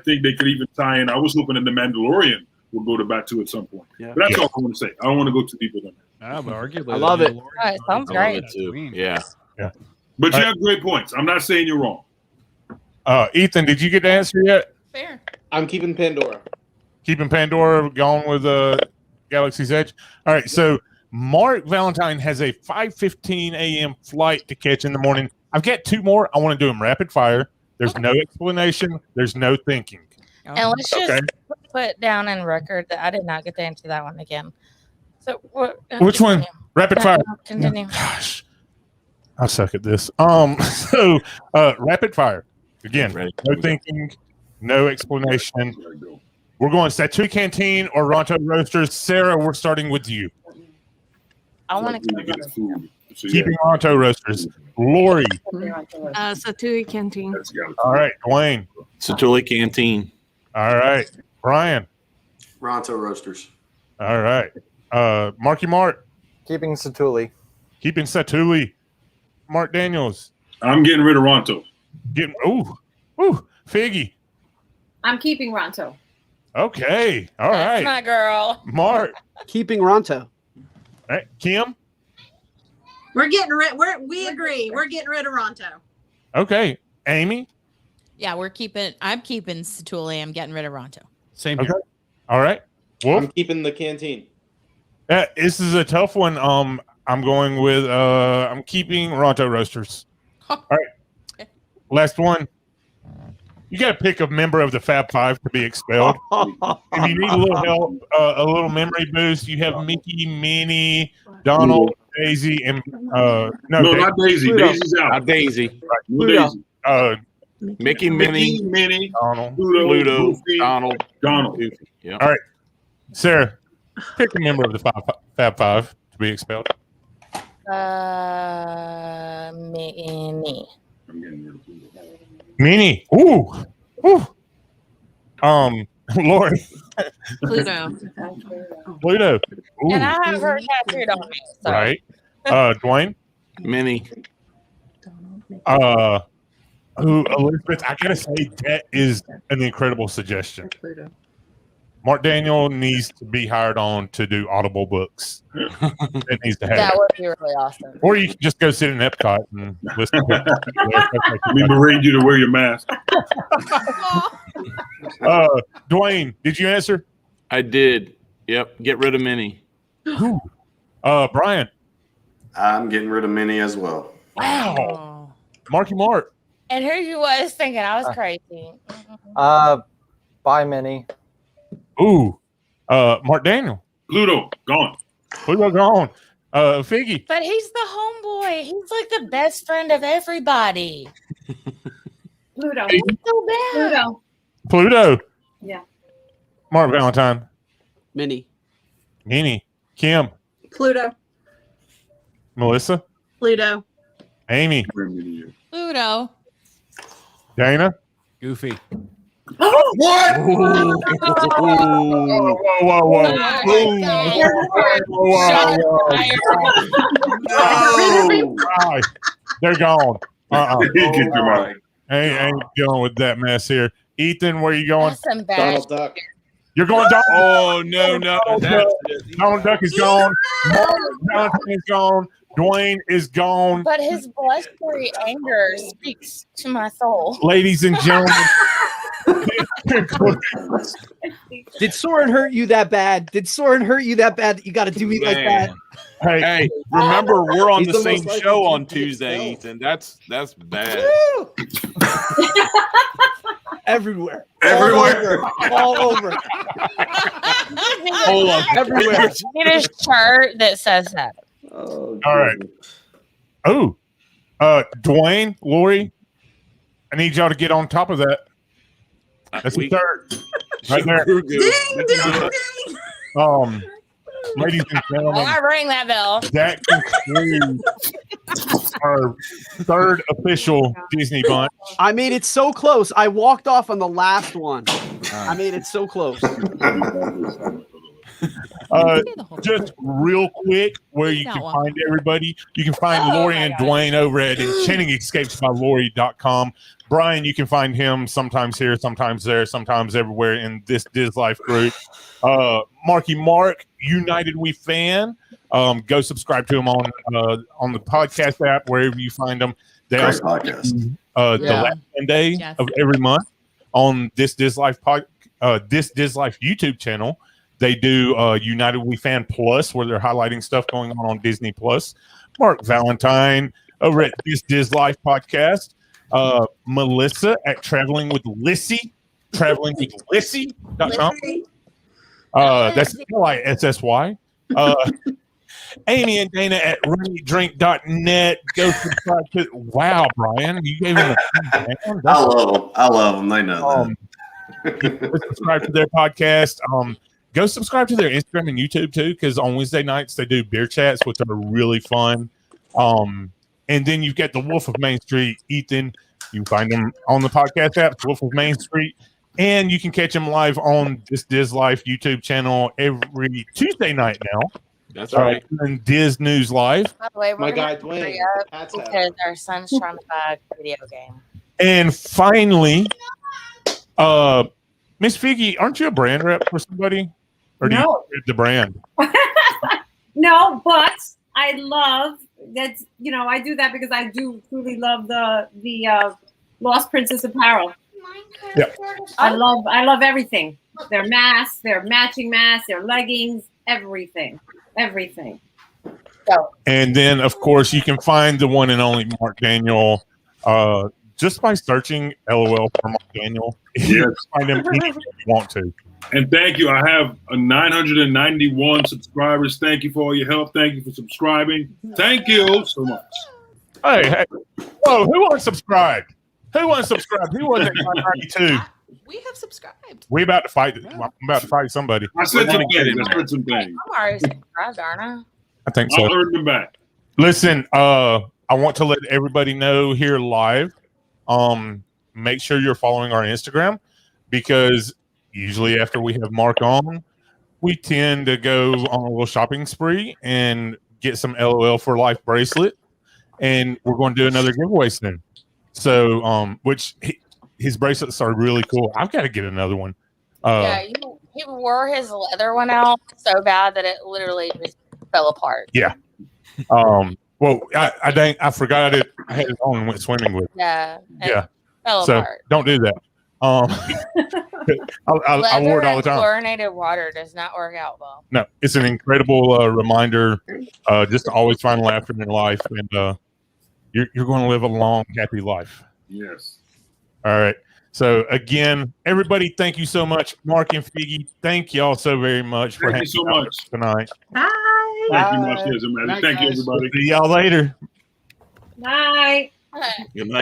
think they could even tie in. I was hoping that the Mandalorian will go to Batu at some point. But that's all I want to say. I don't want to go too deep with that. But arguably, I love it. Sounds great. Yeah. But you have great points. I'm not saying you're wrong. Ethan, did you get the answer yet? Fair. I'm keeping Pandora. Keeping Pandora, going with Galaxy's Edge. All right, so Mark Valentine has a 5:15 a.m. flight to catch in the morning. I've got two more. I want to do them rapid fire. There's no explanation. There's no thinking. And let's just put down in record that I did not get to answer that one again. So which one? Rapid fire. Continue. Gosh, I suck at this. So rapid fire again. No thinking, no explanation. We're going Satu Canteen or Ronto Roasters. Sarah, we're starting with you. I want to get food. Keeping Ronto Roasters. Lori. Satui Canteen. All right, Dwayne. Satuli Canteen. All right, Brian. Ronto Roasters. All right, Marky Mark. Keeping Satuli. Keeping Satuli. Mark Daniels. I'm getting rid of Ronto. Figgy. I'm keeping Ronto. Okay, all right. That's my girl. Mark. Keeping Ronto. All right, Kim. We're getting rid. We agree. We're getting rid of Ronto. Okay, Aimee. Yeah, I'm keeping Satuli. I'm getting rid of Ronto. Same here. Okay. All right. Wolf. I'm keeping the canteen. This is a tough one. I'm going with I'm keeping Ronto Roasters. All right. Last one. You got to pick a member of the Fab Five to be expelled. If you need a little help, a little memory boost, you have Mickey, Minnie, Donald, Daisy and no, not Daisy. Pluto. Daisy's out. Not Daisy. Right. No Pluto. Daisy. Mickey, Minnie, Minnie, Donald. Pluto, Goofy, Donald. Donald. Yeah. All right, Sarah, pick a member of the Fab Five to be expelled. Minnie. Minnie. Ooh. Ooh. Lori. Pluto. Pluto. Ooh. And I have her tattooed on me. So. Right. Dwayne. Minnie. Elizabeth, I gotta say that is an incredible suggestion. Mark Daniel needs to be hired on to do Audible books. It needs to happen. That would be really awesome. Or you can just go sit in Epcot and listen to We berate you to wear your mask. Dwayne, did you answer? I did. Yep. Get rid of Minnie. Brian. I'm getting rid of Minnie as well. Wow. Marky Mark. And who you was thinking I was crazy. Bye, Minnie. Ooh. Mark Daniel. Pluto, gone. Pluto gone. Figgy. But he's the homeboy. He's like the best friend of everybody. Pluto. He's so bad. Pluto. Yeah. Mark Valentine. Minnie. Minnie. Kim. Pluto. Melissa. Pluto. Amy. Pluto. Dana. Goofy. What? Whoa. They're gone. Ain't dealing with that mess here. Ethan, where are you going? Donald Duck. You're going Donald. Oh no. Donald Duck is gone. Jonathan is gone. Dwayne is gone. But his blustery anger speaks to my soul. Ladies and gentlemen. Did Soren hurt you that bad? Did Soren hurt you that bad that you got to do me like that? Hey, remember we're on He's the the same most show likely on to be Tuesday, expelled. Ethan. That's bad. Everywhere. All over. Hold on. Everywhere. Get a shirt that says that. Oh, all right. Oh, Dwayne, Lori, I need y'all to get on top of that. That's the third. Right there. Ladies and gentlemen, I ring that bell. that concludes our third official Disney bunch. I made it so close. I walked off on the last one. I made it so close. Just real quick, where you can find everybody. You can find Lori and Dwayne over at enchantingescapesbylori.com. Brian, you can find him sometimes here, sometimes there, sometimes everywhere in this DisLife group. Marky Mark, United We Fan. Go subscribe to him on the podcast app, wherever you find them. They Great also podcast. the last Monday of every month on this DisLife YouTube channel. They do United We Fan Plus, where they're highlighting stuff going on Disney Plus. Mark Valentine over at this DisLife podcast. Melissa at Traveling with Lissy, travelingwithlissy.com. That's LISSY. Aimee and Dana at runnydrink.net. Go subscribe to. Wow, Brian, you gave him a. I love them. They know that. Subscribe to their podcast. Go subscribe to their Instagram and YouTube too, because on Wednesday nights they do beer chats, which are really fun. And then you've got the Wolf of Main Street, Ethan. You can find them on the podcast app, Wolf of Main Street, and you can catch them live on this DisLife YouTube channel every Tuesday night now. That's right. And Diz News Live. By the way, My we're guy gonna Dwayne, hurry up Pat's because our son's trying to buy a video game. And finally, Miss Figgy, aren't you a brand rep for somebody? Or do No. you the brand? No, but I love that. I do that because I do truly love the Lost Princess apparel. Yeah. I love everything. Their masks, their matching masks, their leggings, everything. And then, of course, you can find the one and only Mark Daniel just by searching LOL for Mark Daniel. You can find him anywhere you want to. And thank you. I have 991 subscribers. Thank you for all your help. Thank you for subscribing. Thank you so much. Hey. Whoa, who unsubscribed? Who unsubscribed? Who was it? 92. We have subscribed. We about to fight. I'm about to fight somebody. I said some things. I'm already subscribed, aren't I? I think so. I'll earn them back. Listen, I want to let everybody know here live. Make sure you're following our Instagram because usually after we have Mark on, we tend to go on a little shopping spree and get some LOL for Life bracelet, and we're going to do another giveaway soon. So, his bracelets are really cool. I've got to get another one. Yeah, he wore his leather one out so bad that it literally just fell apart. Yeah. Well, I forgot it. I had it on and went swimming with it. Yeah. Yeah. Fell So apart. don't do that. I wore it all the time. Chlorinated water does not work out well. No, it's an incredible reminder just to always find laughter in life, and you're going to live a long, happy life. Yes. All right. So again, everybody, thank you so much, Mark and Figgy. Thank y'all so very much for hanging out with us tonight. Bye. Thank you much, Maddie. Thank you, everybody. See y'all later. Bye. Good night.